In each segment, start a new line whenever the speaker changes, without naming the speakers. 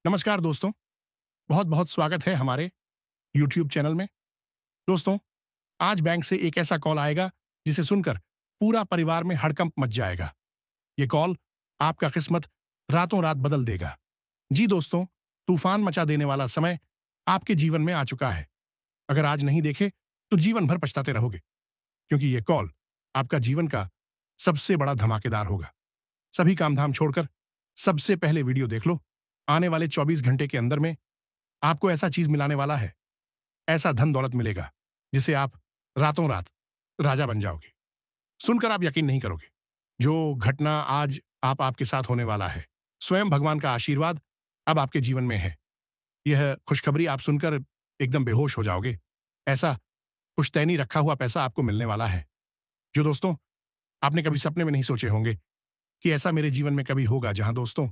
नमस्कार दोस्तों, बहुत बहुत स्वागत है हमारे YouTube चैनल में। दोस्तों, आज बैंक से एक ऐसा कॉल आएगा जिसे सुनकर पूरा परिवार में हड़कंप मच जाएगा। ये कॉल आपका किस्मत रातों रात बदल देगा। जी दोस्तों, तूफान मचा देने वाला समय आपके जीवन में आ चुका है। अगर आज नहीं देखे तो जीवन भर पछताते रहोगे, क्योंकि ये कॉल आपका जीवन का सबसे बड़ा धमाकेदार होगा। सभी काम धाम छोड़कर सबसे पहले वीडियो देख लो। आने वाले 24 घंटे के अंदर में आपको ऐसा चीज मिलाने वाला है, ऐसा धन दौलत मिलेगा जिसे आप रातों रात राजा बन जाओगे। सुनकर आप यकीन नहीं करोगे। जो घटना आज आपके साथ होने वाला है, स्वयं भगवान का आशीर्वाद अब आपके जीवन में है। यह खुशखबरी आप सुनकर एकदम बेहोश हो जाओगे। ऐसा पुश्तैनी रखा हुआ पैसा आपको मिलने वाला है, जो दोस्तों आपने कभी सपने में नहीं सोचे होंगे कि ऐसा मेरे जीवन में कभी होगा। जहां दोस्तों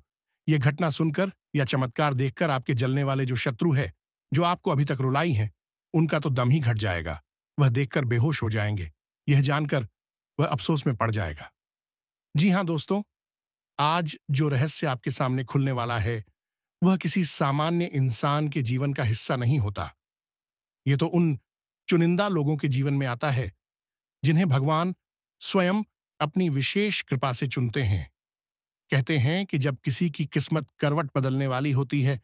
यह घटना सुनकर या चमत्कार देखकर आपके जलने वाले जो शत्रु है, जो आपको अभी तक रुलाई हैं, उनका तो दम ही घट जाएगा। वह देखकर बेहोश हो जाएंगे। यह जानकर वह अफसोस में पड़ जाएगा। जी हां दोस्तों, आज जो रहस्य आपके सामने खुलने वाला है, वह किसी सामान्य इंसान के जीवन का हिस्सा नहीं होता। यह तो उन चुनिंदा लोगों के जीवन में आता है जिन्हें भगवान स्वयं अपनी विशेष कृपा से चुनते हैं। कहते हैं कि जब किसी की किस्मत करवट बदलने वाली होती है,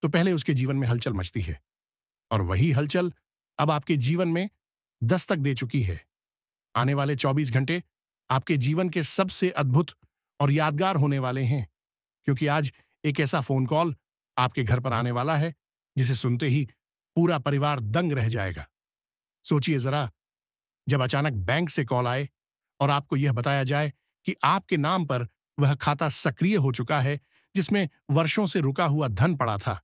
तो पहले उसके जीवन में हलचल मचती है, और वही हलचल अब आपके जीवन में दस्तक दे चुकी है। आने वाले 24 घंटे आपके जीवन के सबसे अद्भुत और यादगार होने वाले हैं, क्योंकि आज एक ऐसा फोन कॉल आपके घर पर आने वाला है जिसे सुनते ही पूरा परिवार दंग रह जाएगा। सोचिए जरा, जब अचानक बैंक से कॉल आए और आपको यह बताया जाए कि आपके नाम पर वह खाता सक्रिय हो चुका है जिसमें वर्षों से रुका हुआ धन पड़ा था।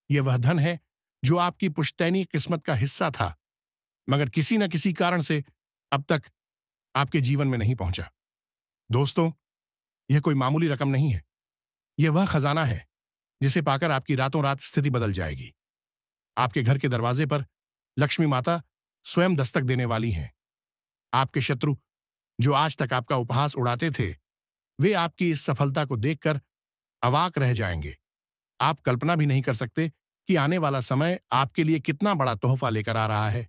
यह वह धन है जो आपकी पुश्तैनी किस्मत का हिस्सा था, मगर किसी न किसी कारण से अब तक आपके जीवन में नहीं पहुंचा। दोस्तों, यह कोई मामूली रकम नहीं है। यह वह खजाना है जिसे पाकर आपकी रातों रात स्थिति बदल जाएगी। आपके घर के दरवाजे पर लक्ष्मी माता स्वयं दस्तक देने वाली हैं। आपके शत्रु जो आज तक आपका उपहास उड़ाते थे, वे आपकी इस सफलता को देखकर अवाक रह जाएंगे। आप कल्पना भी नहीं कर सकते कि आने वाला समय आपके लिए कितना बड़ा तोहफा लेकर आ रहा है।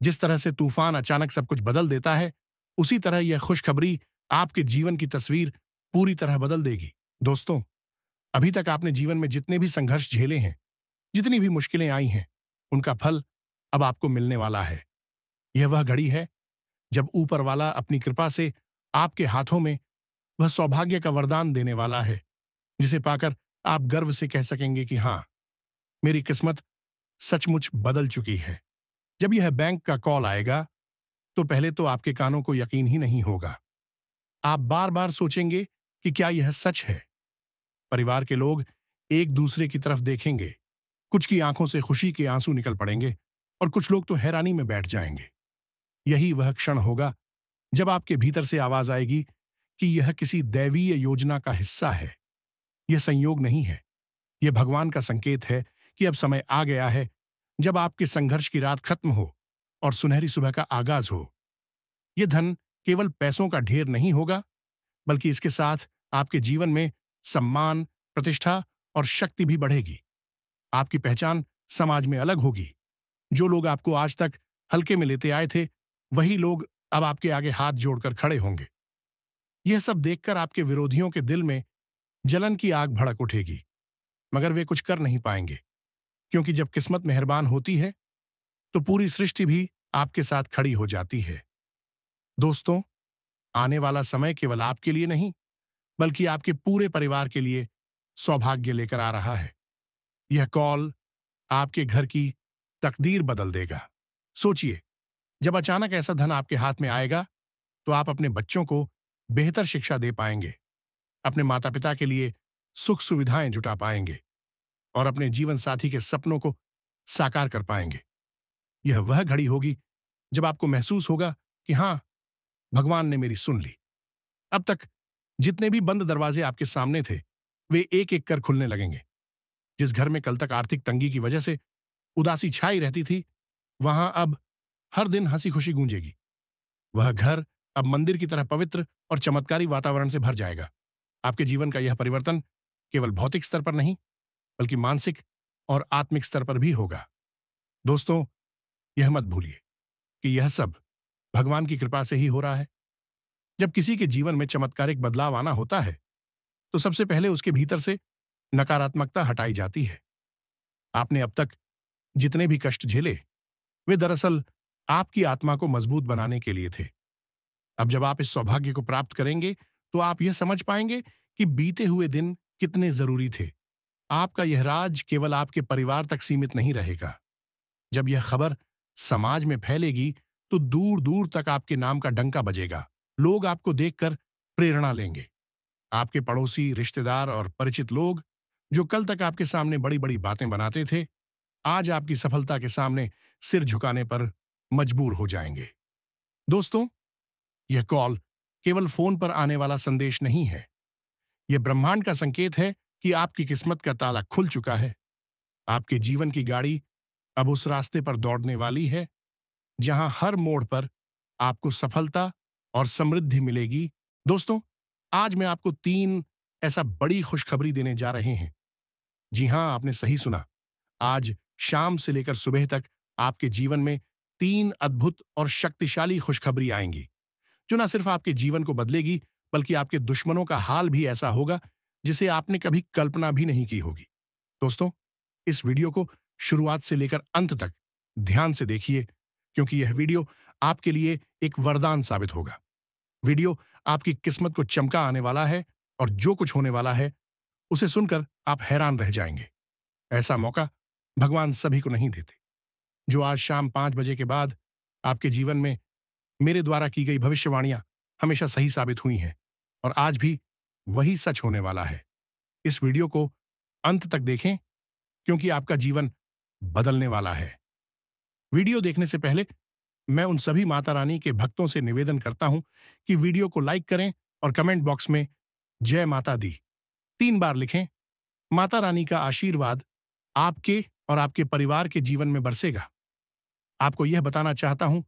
जिस तरह से तूफान अचानक सब कुछ बदल देता है, उसी तरह यह खुशखबरी आपके जीवन की तस्वीर पूरी तरह बदल देगी। दोस्तों, अभी तक आपने जीवन में जितने भी संघर्ष झेले हैं, जितनी भी मुश्किलें आई हैं, उनका फल अब आपको मिलने वाला है। यह वह घड़ी है जब ऊपर वाला अपनी कृपा से आपके हाथों में वह सौभाग्य का वरदान देने वाला है, जिसे पाकर आप गर्व से कह सकेंगे कि हां, मेरी किस्मत सचमुच बदल चुकी है। जब यह बैंक का कॉल आएगा, तो पहले तो आपके कानों को यकीन ही नहीं होगा। आप बार बार सोचेंगे कि क्या यह सच है। परिवार के लोग एक दूसरे की तरफ देखेंगे। कुछ की आंखों से खुशी के आंसू निकल पड़ेंगे और कुछ लोग तो हैरानी में बैठ जाएंगे। यही वह क्षण होगा जब आपके भीतर से आवाज आएगी कि यह किसी दैवीय योजना का हिस्सा है। यह संयोग नहीं है, यह भगवान का संकेत है कि अब समय आ गया है जब आपके संघर्ष की रात खत्म हो और सुनहरी सुबह का आगाज हो। यह धन केवल पैसों का ढेर नहीं होगा, बल्कि इसके साथ आपके जीवन में सम्मान, प्रतिष्ठा और शक्ति भी बढ़ेगी। आपकी पहचान समाज में अलग होगी। जो लोग आपको आज तक हल्के में लेते आए थे, वही लोग अब आपके आगे हाथ जोड़कर खड़े होंगे। यह सब देखकर आपके विरोधियों के दिल में जलन की आग भड़क उठेगी, मगर वे कुछ कर नहीं पाएंगे, क्योंकि जब किस्मत मेहरबान होती है तो पूरी सृष्टि भी आपके साथ खड़ी हो जाती है। दोस्तों, आने वाला समय केवल आपके लिए नहीं, बल्कि आपके पूरे परिवार के लिए सौभाग्य लेकर आ रहा है। यह कॉल आपके घर की तकदीर बदल देगा। सोचिए, जब अचानक ऐसा धन आपके हाथ में आएगा, तो आप अपने बच्चों को बेहतर शिक्षा दे पाएंगे, अपने माता पिता के लिए सुख सुविधाएं जुटा पाएंगे और अपने जीवन साथी के सपनों को साकार कर पाएंगे। यह वह घड़ी होगी जब आपको महसूस होगा कि हां, भगवान ने मेरी सुन ली। अब तक जितने भी बंद दरवाजे आपके सामने थे, वे एक एक कर खुलने लगेंगे। जिस घर में कल तक आर्थिक तंगी की वजह से उदासी छाई रहती थी, वहां अब हर दिन हंसी खुशी गूंजेगी। वह घर अब मंदिर की तरह पवित्र और चमत्कारी वातावरण से भर जाएगा। आपके जीवन का यह परिवर्तन केवल भौतिक स्तर पर नहीं, बल्कि मानसिक और आत्मिक स्तर पर भी होगा। दोस्तों, यह मत भूलिए कि यह सब भगवान की कृपा से ही हो रहा है। जब किसी के जीवन में चमत्कारिक बदलाव आना होता है, तो सबसे पहले उसके भीतर से नकारात्मकता हटाई जाती है। आपने अब तक जितने भी कष्ट झेले, वे दरअसल आपकी आत्मा को मजबूत बनाने के लिए थे। अब जब आप इस सौभाग्य को प्राप्त करेंगे, तो आप यह समझ पाएंगे कि बीते हुए दिन कितने जरूरी थे। आपका यह राज केवल आपके परिवार तक सीमित नहीं रहेगा। जब यह खबर समाज में फैलेगी, तो दूर दूर तक आपके नाम का डंका बजेगा। लोग आपको देखकर प्रेरणा लेंगे। आपके पड़ोसी, रिश्तेदार और परिचित लोग, जो कल तक आपके सामने बड़ी बड़ी बातें बनाते थे, आज आपकी सफलता के सामने सिर झुकाने पर मजबूर हो जाएंगे। दोस्तों, यह कॉल केवल फोन पर आने वाला संदेश नहीं है। यह ब्रह्मांड का संकेत है कि आपकी किस्मत का ताला खुल चुका है। आपके जीवन की गाड़ी अब उस रास्ते पर दौड़ने वाली है जहां हर मोड़ पर आपको सफलता और समृद्धि मिलेगी। दोस्तों, आज मैं आपको 3 ऐसा बड़ी खुशखबरी देने जा रहे हैं। जी हां, आपने सही सुना। आज शाम से लेकर सुबह तक आपके जीवन में 3 अद्भुत और शक्तिशाली खुशखबरी आएंगी, जो न सिर्फ आपके जीवन को बदलेगी, बल्कि आपके दुश्मनों का हाल भी ऐसा होगा जिसे आपने कभी कल्पना भी नहीं की होगी। दोस्तों, इस वीडियो को शुरुआत से लेकर अंत तक ध्यान से देखिए, क्योंकि यह वीडियो आपके लिए एक वरदान साबित होगा। वीडियो आपकी किस्मत को चमका आने वाला है, और जो कुछ होने वाला है, उसे सुनकर आप हैरान रह जाएंगे। ऐसा मौका भगवान सभी को नहीं देते। जो आज शाम 5 बजे के बाद आपके जीवन में मेरे द्वारा की गई भविष्यवाणियां हमेशा सही साबित हुई हैं, और आज भी वही सच होने वाला है। इस वीडियो को अंत तक देखें, क्योंकि आपका जीवन बदलने वाला है। वीडियो देखने से पहले मैं उन सभी माता रानी के भक्तों से निवेदन करता हूं कि वीडियो को लाइक करें और कमेंट बॉक्स में जय माता दी 3 बार लिखें। माता रानी का आशीर्वाद आपके और आपके परिवार के जीवन में बरसेगा। आपको यह बताना चाहता हूं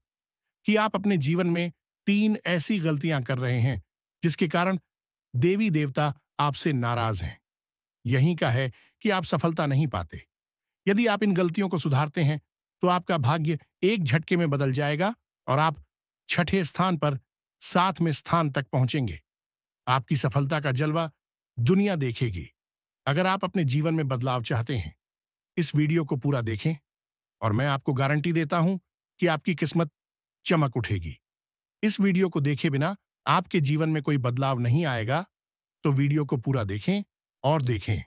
कि आप अपने जीवन में 3 ऐसी गलतियां कर रहे हैं जिसके कारण देवी देवता आपसे नाराज हैं। यही का है कि आप सफलता नहीं पाते। यदि आप इन गलतियों को सुधारते हैं, तो आपका भाग्य एक झटके में बदल जाएगा और आप 6ठे स्थान पर 7वें स्थान तक पहुंचेंगे। आपकी सफलता का जलवा दुनिया देखेगी। अगर आप अपने जीवन में बदलाव चाहते हैं, इस वीडियो को पूरा देखें, और मैं आपको गारंटी देता हूं कि आपकी किस्मत चमक उठेगी। इस वीडियो को देखे बिना आपके जीवन में कोई बदलाव नहीं आएगा, तो वीडियो को पूरा देखें और देखें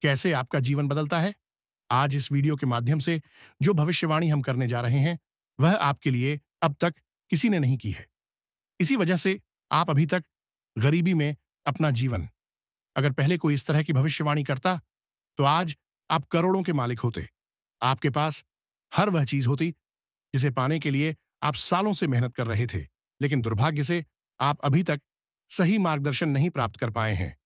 कैसे आपका जीवन बदलता है। आज इस वीडियो के माध्यम से जो भविष्यवाणी हम करने जा रहे हैं, वह आपके लिए अब तक किसी ने नहीं की है। इसी वजह से आप अभी तक गरीबी में अपना जीवन, अगर पहले कोई इस तरह की भविष्यवाणी करता, तो आज आप करोड़ों के मालिक होते। आपके पास हर वह चीज होती जिसे पाने के लिए आप सालों से मेहनत कर रहे थे, लेकिन दुर्भाग्य से आप अभी तक सही मार्गदर्शन नहीं प्राप्त कर पाए हैं,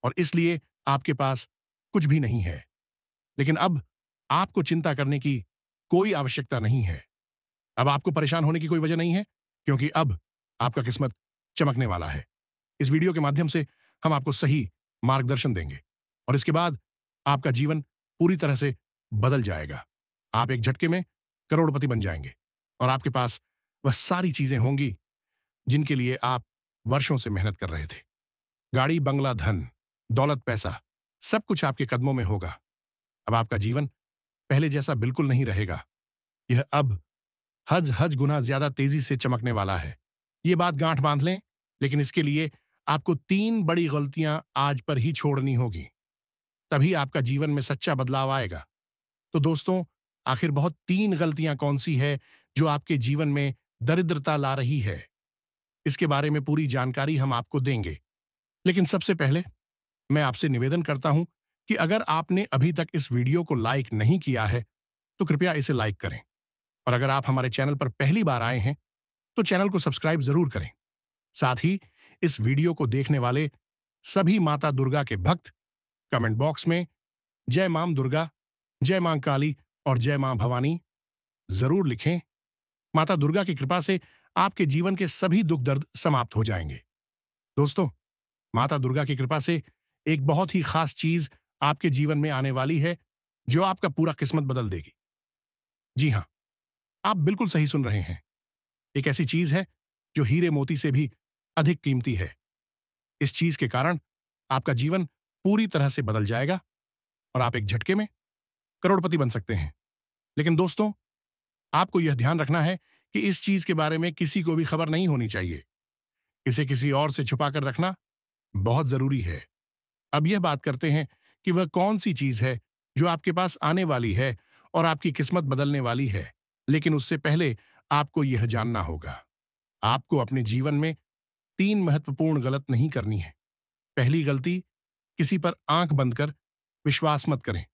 और इसलिए आपके पास कुछ भी नहीं है। लेकिन अब आपको चिंता करने की कोई आवश्यकता नहीं है। अब आपको परेशान होने की कोई वजह नहीं है, क्योंकि अब आपका किस्मत चमकने वाला है। इस वीडियो के माध्यम से हम आपको सही मार्गदर्शन देंगे, और इसके बाद आपका जीवन पूरी तरह से बदल जाएगा। आप एक झटके में करोड़पति बन जाएंगे, और आपके पास वह सारी चीजें होंगी जिनके लिए आप वर्षों से मेहनत कर रहे थे। गाड़ी, बंगला, धन, दौलत, पैसा, सब कुछ आपके कदमों में होगा। अब आपका जीवन पहले जैसा बिल्कुल नहीं रहेगा। यह अब हज हज गुना ज्यादा तेजी से चमकने वाला है। ये बात गांठ बांध लें, लेकिन इसके लिए आपको 3 बड़ी गलतियां आज पर ही छोड़नी होगी, तभी आपका जीवन में सच्चा बदलाव आएगा। तो दोस्तों, आखिर बहुत 3 गलतियां कौन सी है जो आपके जीवन में दरिद्रता ला रही है? इसके बारे में पूरी जानकारी हम आपको देंगे। लेकिन सबसे पहले मैं आपसे निवेदन करता हूं कि अगर आपने अभी तक इस वीडियो को लाइक नहीं किया है, तो कृपया इसे लाइक करें, और अगर आप हमारे चैनल पर पहली बार आए हैं, तो चैनल को सब्सक्राइब जरूर करें। साथ ही इस वीडियो को देखने वाले सभी माता दुर्गा के भक्त कमेंट बॉक्स में जय मां दुर्गा, जय मां काली और जय मां भवानी जरूर लिखें। माता दुर्गा की कृपा से आपके जीवन के सभी दुख दर्द समाप्त हो जाएंगे। दोस्तों, माता दुर्गा की कृपा से एक बहुत ही खास चीज आपके जीवन में आने वाली है जो आपका पूरा किस्मत बदल देगी। जी हां, आप बिल्कुल सही सुन रहे हैं। एक ऐसी चीज है जो हीरे मोती से भी अधिक कीमती है। इस चीज के कारण आपका जीवन पूरी तरह से बदल जाएगा और आप एक झटके में करोड़पति बन सकते हैं। लेकिन दोस्तों, आपको यह ध्यान रखना है कि इस चीज के बारे में किसी को भी खबर नहीं होनी चाहिए। इसे किसी और से छुपाकर रखना बहुत जरूरी है। अब यह बात करते हैं कि वह कौन सी चीज है जो आपके पास आने वाली है और आपकी किस्मत बदलने वाली है। लेकिन उससे पहले आपको यह जानना होगा, आपको अपने जीवन में 3 महत्वपूर्ण गलत नहीं करनी है। पहली गलती, किसी पर आंख बंद कर विश्वास मत करें।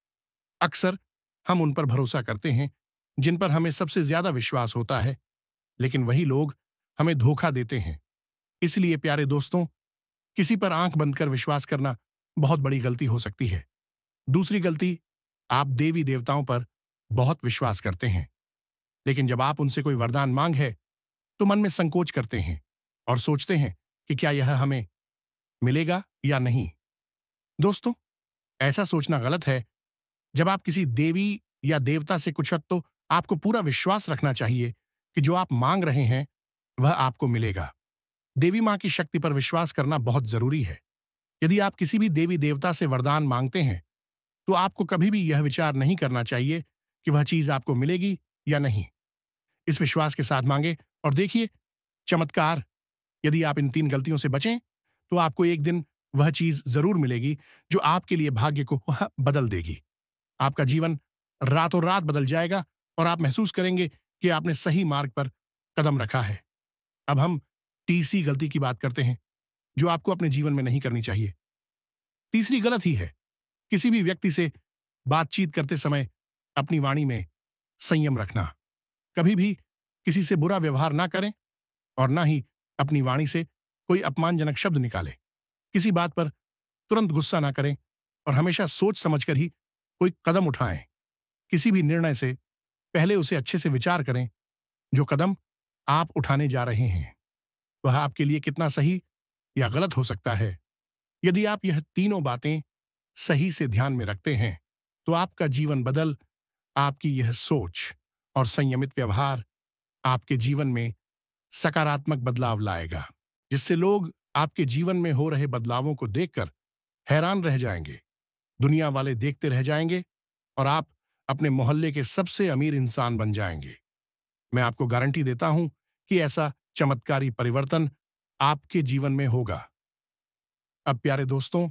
अक्सर हम उन पर भरोसा करते हैं जिन पर हमें सबसे ज्यादा विश्वास होता है, लेकिन वही लोग हमें धोखा देते हैं। इसलिए प्यारे दोस्तों, किसी पर आंख बंद कर विश्वास करना बहुत बड़ी गलती हो सकती है। दूसरी गलती, आप देवी देवताओं पर बहुत विश्वास करते हैं, लेकिन जब आप उनसे कोई वरदान मांग है तो मन में संकोच करते हैं और सोचते हैं कि क्या यह हमें मिलेगा या नहीं। दोस्तों, ऐसा सोचना गलत है। जब आप किसी देवी या देवता से कुछ तो आपको पूरा विश्वास रखना चाहिए कि जो आप मांग रहे हैं वह आपको मिलेगा। देवी मां की शक्ति पर विश्वास करना बहुत जरूरी है। यदि आप किसी भी देवी देवता से वरदान मांगते हैं तो आपको कभी भी यह विचार नहीं करना चाहिए कि वह चीज आपको मिलेगी या नहीं। इस विश्वास के साथ मांगे और देखिए चमत्कार। यदि आप इन 3 गलतियों से बचें तो आपको एक दिन वह चीज जरूर मिलेगी जो आपके लिए भाग्य को बदल देगी। आपका जीवन रातों रात बदल जाएगा और आप महसूस करेंगे कि आपने सही मार्ग पर कदम रखा है। अब हम तीसरी गलती की बात करते हैं जो आपको अपने जीवन में नहीं करनी चाहिए। तीसरी गलत ही है, किसी भी व्यक्ति से बातचीत करते समय अपनी वाणी में संयम रखना। कभी भी किसी से बुरा व्यवहार ना करें और ना ही अपनी वाणी से कोई अपमानजनक शब्द निकालें। किसी बात पर तुरंत गुस्सा ना करें और हमेशा सोच समझकर ही कोई कदम उठाएं। किसी भी निर्णय से पहले उसे अच्छे से विचार करें। जो कदम आप उठाने जा रहे हैं वह आपके लिए कितना सही या गलत हो सकता है। यदि आप यह तीनों बातें सही से ध्यान में रखते हैं तो आपका जीवन बदल, आपकी यह सोच और संयमित व्यवहार आपके जीवन में सकारात्मक बदलाव लाएगा, जिससे लोग आपके जीवन में हो रहे बदलावों को देखकर हैरान रह जाएंगे। दुनिया वाले देखते रह जाएंगे और आप अपने मोहल्ले के सबसे अमीर इंसान बन जाएंगे। मैं आपको गारंटी देता हूं कि ऐसा चमत्कारी परिवर्तन आपके जीवन में होगा। अब प्यारे दोस्तों,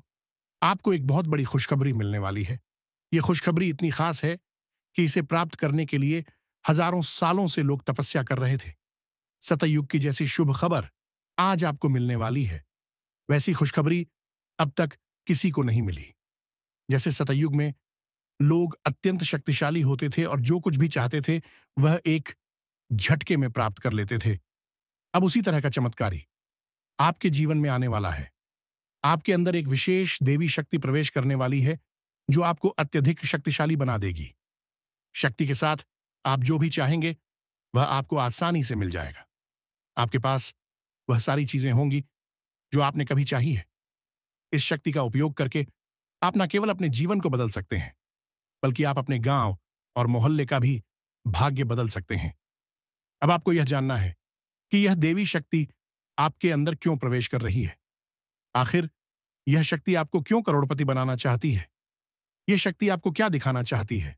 आपको एक बहुत बड़ी खुशखबरी मिलने वाली है। यह खुशखबरी इतनी खास है कि इसे प्राप्त करने के लिए हजारों सालों से लोग तपस्या कर रहे थे। सतयुग की जैसी शुभ खबर आज आपको मिलने वाली है। वैसी खुशखबरी अब तक किसी को नहीं मिली। जैसे सतयुग में लोग अत्यंत शक्तिशाली होते थे और जो कुछ भी चाहते थे वह एक झटके में प्राप्त कर लेते थे, अब उसी तरह का चमत्कारी आपके जीवन में आने वाला है। आपके अंदर एक विशेष देवी शक्ति प्रवेश करने वाली है जो आपको अत्यधिक शक्तिशाली बना देगी। शक्ति के साथ आप जो भी चाहेंगे वह आपको आसानी से मिल जाएगा। आपके पास वह सारी चीजें होंगी जो आपने कभी चाही है। इस शक्ति का उपयोग करके आप न केवल अपने जीवन को बदल सकते हैं, बल्कि आप अपने गांव और मोहल्ले का भी भाग्य बदल सकते हैं। अब आपको यह जानना है कि यह देवी शक्ति आपके अंदर क्यों प्रवेश कर रही है। आखिर यह शक्ति आपको क्यों करोड़पति बनाना चाहती है। यह शक्ति आपको क्या दिखाना चाहती है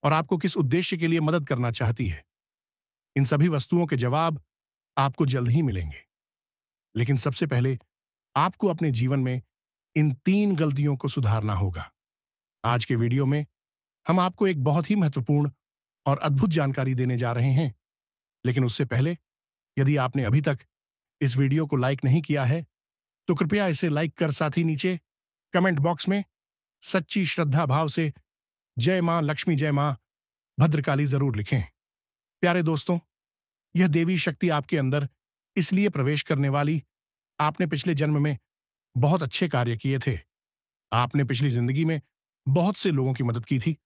और आपको किस उद्देश्य के लिए मदद करना चाहती है। इन सभी वस्तुओं के जवाब आपको जल्द ही मिलेंगे। लेकिन सबसे पहले आपको अपने जीवन में इन 3 गलतियों को सुधारना होगा। आज के वीडियो में हम आपको एक बहुत ही महत्वपूर्ण और अद्भुत जानकारी देने जा रहे हैं। लेकिन उससे पहले, यदि आपने अभी तक इस वीडियो को लाइक नहीं किया है तो कृपया इसे लाइक कर साथ ही नीचे कमेंट बॉक्स में सच्ची श्रद्धा भाव से जय मां लक्ष्मी, जय मां भद्रकाली जरूर लिखें। प्यारे दोस्तों, यह देवी शक्ति आपके अंदर इसलिए प्रवेश करने वाली, आपने पिछले जन्म में बहुत अच्छे कार्य किए थे। आपने पिछली जिंदगी में बहुत से लोगों की मदद की थी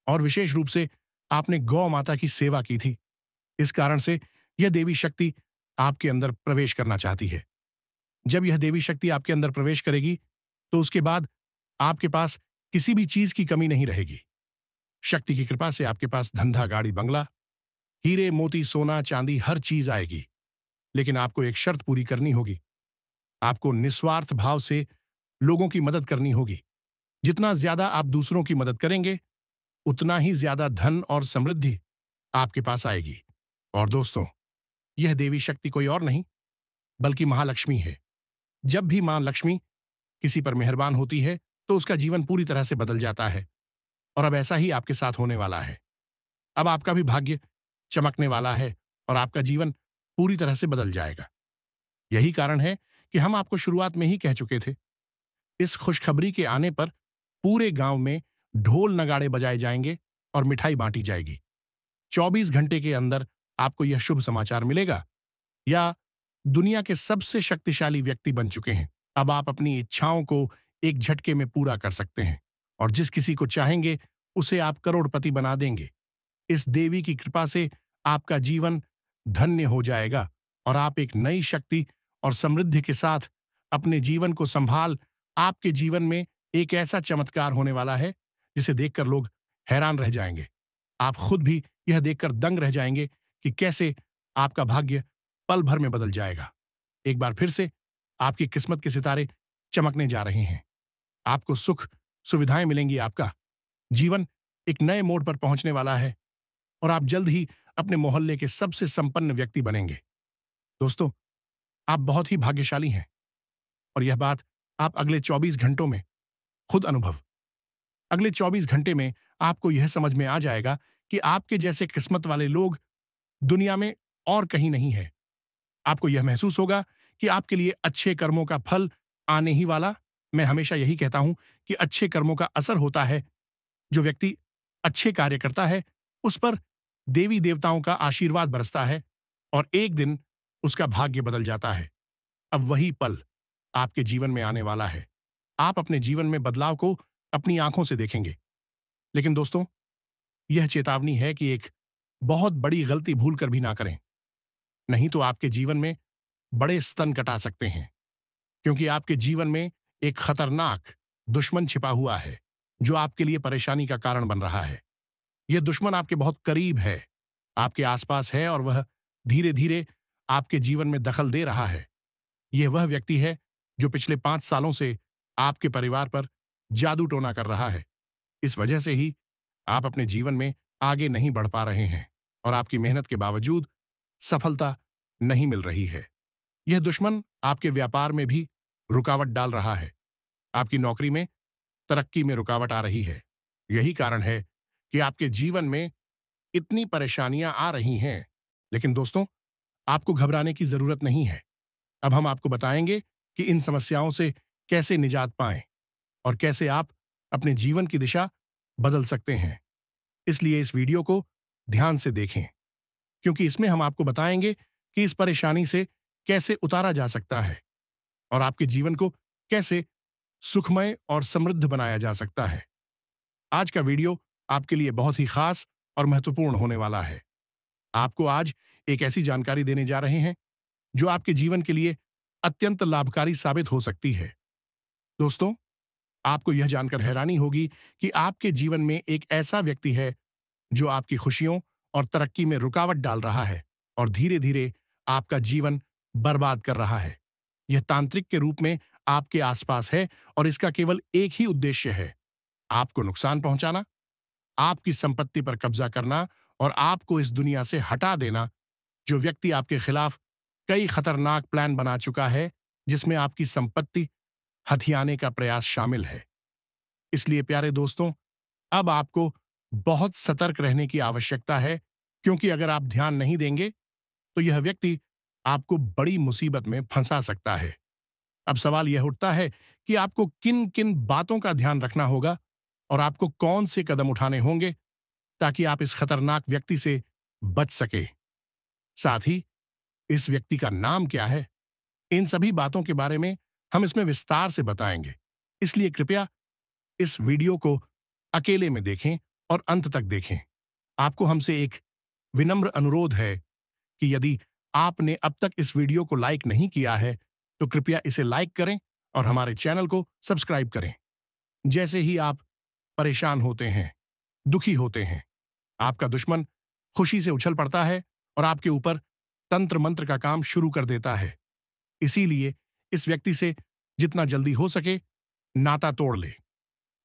और विशेष रूप से आपने गौ माता की सेवा की थी। इस कारण से यह देवी शक्ति आपके अंदर प्रवेश करना चाहती है। जब यह देवी शक्ति आपके अंदर प्रवेश करेगी तो उसके बाद आपके पास किसी भी चीज की कमी नहीं रहेगी। शक्ति की कृपा से आपके पास धंधा, गाड़ी, बंगला, हीरे मोती, सोना चांदी हर चीज आएगी। लेकिन आपको एक शर्त पूरी करनी होगी। आपको निस्वार्थ भाव से लोगों की मदद करनी होगी। जितना ज्यादा आप दूसरों की मदद करेंगे, उतना ही ज्यादा धन और समृद्धि आपके पास आएगी। और दोस्तों, यह देवी शक्ति कोई और नहीं बल्कि महालक्ष्मी है। जब भी मां लक्ष्मी किसी पर मेहरबान होती है तो उसका जीवन पूरी तरह से बदल जाता है। और अब ऐसा ही आपके साथ होने वाला है। अब आपका भी भाग्य चमकने वाला है और आपका जीवन पूरी तरह से बदल जाएगा। यही कारण है कि हम आपको शुरुआत में ही कह चुके थे। इस खुशखबरी के आने पर पूरे गांव में ढोल नगाड़े बजाए जाएंगे और मिठाई बांटी जाएगी। 24 घंटे के अंदर आपको यह शुभ समाचार मिलेगा। या दुनिया के सबसे शक्तिशाली व्यक्ति बन चुके हैं। अब आप अपनी इच्छाओं को एक झटके में पूरा कर सकते हैं और जिस किसी को चाहेंगे उसे आप करोड़पति बना देंगे। इस देवी की कृपा से आपका जीवन धन्य हो जाएगा और आप एक नई शक्ति और समृद्धि के साथ अपने जीवन को संभाल। आपके जीवन में एक ऐसा चमत्कार होने वाला है जिसे देखकर लोग हैरान रह जाएंगे। आप खुद भी यह देखकर दंग रह जाएंगे कि कैसे आपका भाग्य पल भर में बदल जाएगा। एक बार फिर से आपकी किस्मत के सितारे चमकने जा रहे हैं। आपको सुख सुविधाएं मिलेंगी। आपका जीवन एक नए मोड़ पर पहुंचने वाला है और आप जल्द ही अपने मोहल्ले के सबसे संपन्न व्यक्ति बनेंगे। दोस्तों, आप बहुत ही भाग्यशाली हैं और यह बात आप अगले 24 घंटों में खुद अनुभव। अगले 24 घंटे में आपको यह समझ में आ जाएगा कि आपके जैसे किस्मत वाले लोग दुनिया में और कहीं नहीं है। आपको यह महसूस होगा कि आपके लिए अच्छे कर्मों का फल आने ही वाला। मैं हमेशा यही कहता हूं कि अच्छे कर्मों का असर होता है। जो व्यक्ति अच्छे कार्य करता है उस पर देवी देवताओं का आशीर्वाद बरसता है और एक दिन उसका भाग्य बदल जाता है। अब वही पल आपके जीवन में आने वाला है। आप अपने जीवन में बदलाव को अपनी आंखों से देखेंगे। लेकिन दोस्तों, यह चेतावनी है कि एक बहुत बड़ी गलती भूल कर भी ना करें, नहीं तो आपके जीवन में बड़े स्तन कटा सकते हैं। क्योंकि आपके जीवन में एक खतरनाक दुश्मन छिपा हुआ है जो आपके लिए परेशानी का कारण बन रहा है। यह दुश्मन आपके बहुत करीब है, आपके आसपास है और वह धीरे धीरे आपके जीवन में दखल दे रहा है। यह वह व्यक्ति है जो पिछले 5 सालों से आपके परिवार पर जादू टोना कर रहा है। इस वजह से ही आप अपने जीवन में आगे नहीं बढ़ पा रहे हैं और आपकी मेहनत के बावजूद सफलता नहीं मिल रही है। यह दुश्मन आपके व्यापार में भी रुकावट डाल रहा है। आपकी नौकरी में, तरक्की में रुकावट आ रही है। यही कारण है कि आपके जीवन में इतनी परेशानियां आ रही हैं। लेकिन दोस्तों, आपको घबराने की जरूरत नहीं है। अब हम आपको बताएंगे कि इन समस्याओं से कैसे निजात पाएं और कैसे आप अपने जीवन की दिशा बदल सकते हैं। इसलिए इस वीडियो को ध्यान से देखें, क्योंकि इसमें हम आपको बताएंगे कि इस परेशानी से कैसे उतारा जा सकता है और आपके जीवन को कैसे सुखमय और समृद्ध बनाया जा सकता है। आज का वीडियो आपके लिए बहुत ही खास और महत्वपूर्ण होने वाला है। आपको आज एक ऐसी जानकारी देने जा रहे हैं जो आपके जीवन के लिए अत्यंत लाभकारी साबित हो सकती है। दोस्तों, आपको यह जानकर हैरानी होगी कि आपके जीवन में एक ऐसा व्यक्ति है जो आपकी खुशियों और तरक्की में रुकावट डाल रहा है और धीरे धीरे आपका जीवन बर्बाद कर रहा है। यह तांत्रिक के रूप में आपके आसपास है और इसका केवल एक ही उद्देश्य है, आपको नुकसान पहुंचाना, आपकी संपत्ति पर कब्जा करना और आपको इस दुनिया से हटा देना। जो व्यक्ति आपके खिलाफ कई खतरनाक प्लान बना चुका है जिसमें आपकी संपत्ति हथियाने का प्रयास शामिल है। इसलिए प्यारे दोस्तों, अब आपको बहुत सतर्क रहने की आवश्यकता है, क्योंकि अगर आप ध्यान नहीं देंगे तो यह व्यक्ति आपको बड़ी मुसीबत में फंसा सकता है। अब सवाल यह उठता है कि आपको किन किन बातों का ध्यान रखना होगा और आपको कौन से कदम उठाने होंगे ताकि आप इस खतरनाक व्यक्ति से बच सके। साथ ही इस व्यक्ति का नाम क्या है, इन सभी बातों के बारे में हम इसमें विस्तार से बताएंगे। इसलिए कृपया इस वीडियो को अकेले में देखें और अंत तक देखें। आपको हमसे एक विनम्र अनुरोध है कि यदि आपने अब तक इस वीडियो को लाइक नहीं किया है तो कृपया इसे लाइक करें और हमारे चैनल को सब्सक्राइब करें। जैसे ही आप परेशान होते हैं, दुखी होते हैं। आपका दुश्मन खुशी से उछल पड़ता है और आपके ऊपर तंत्र मंत्र का काम शुरू कर देता है। इसीलिए इस व्यक्ति से जितना जल्दी हो सके नाता तोड़ ले।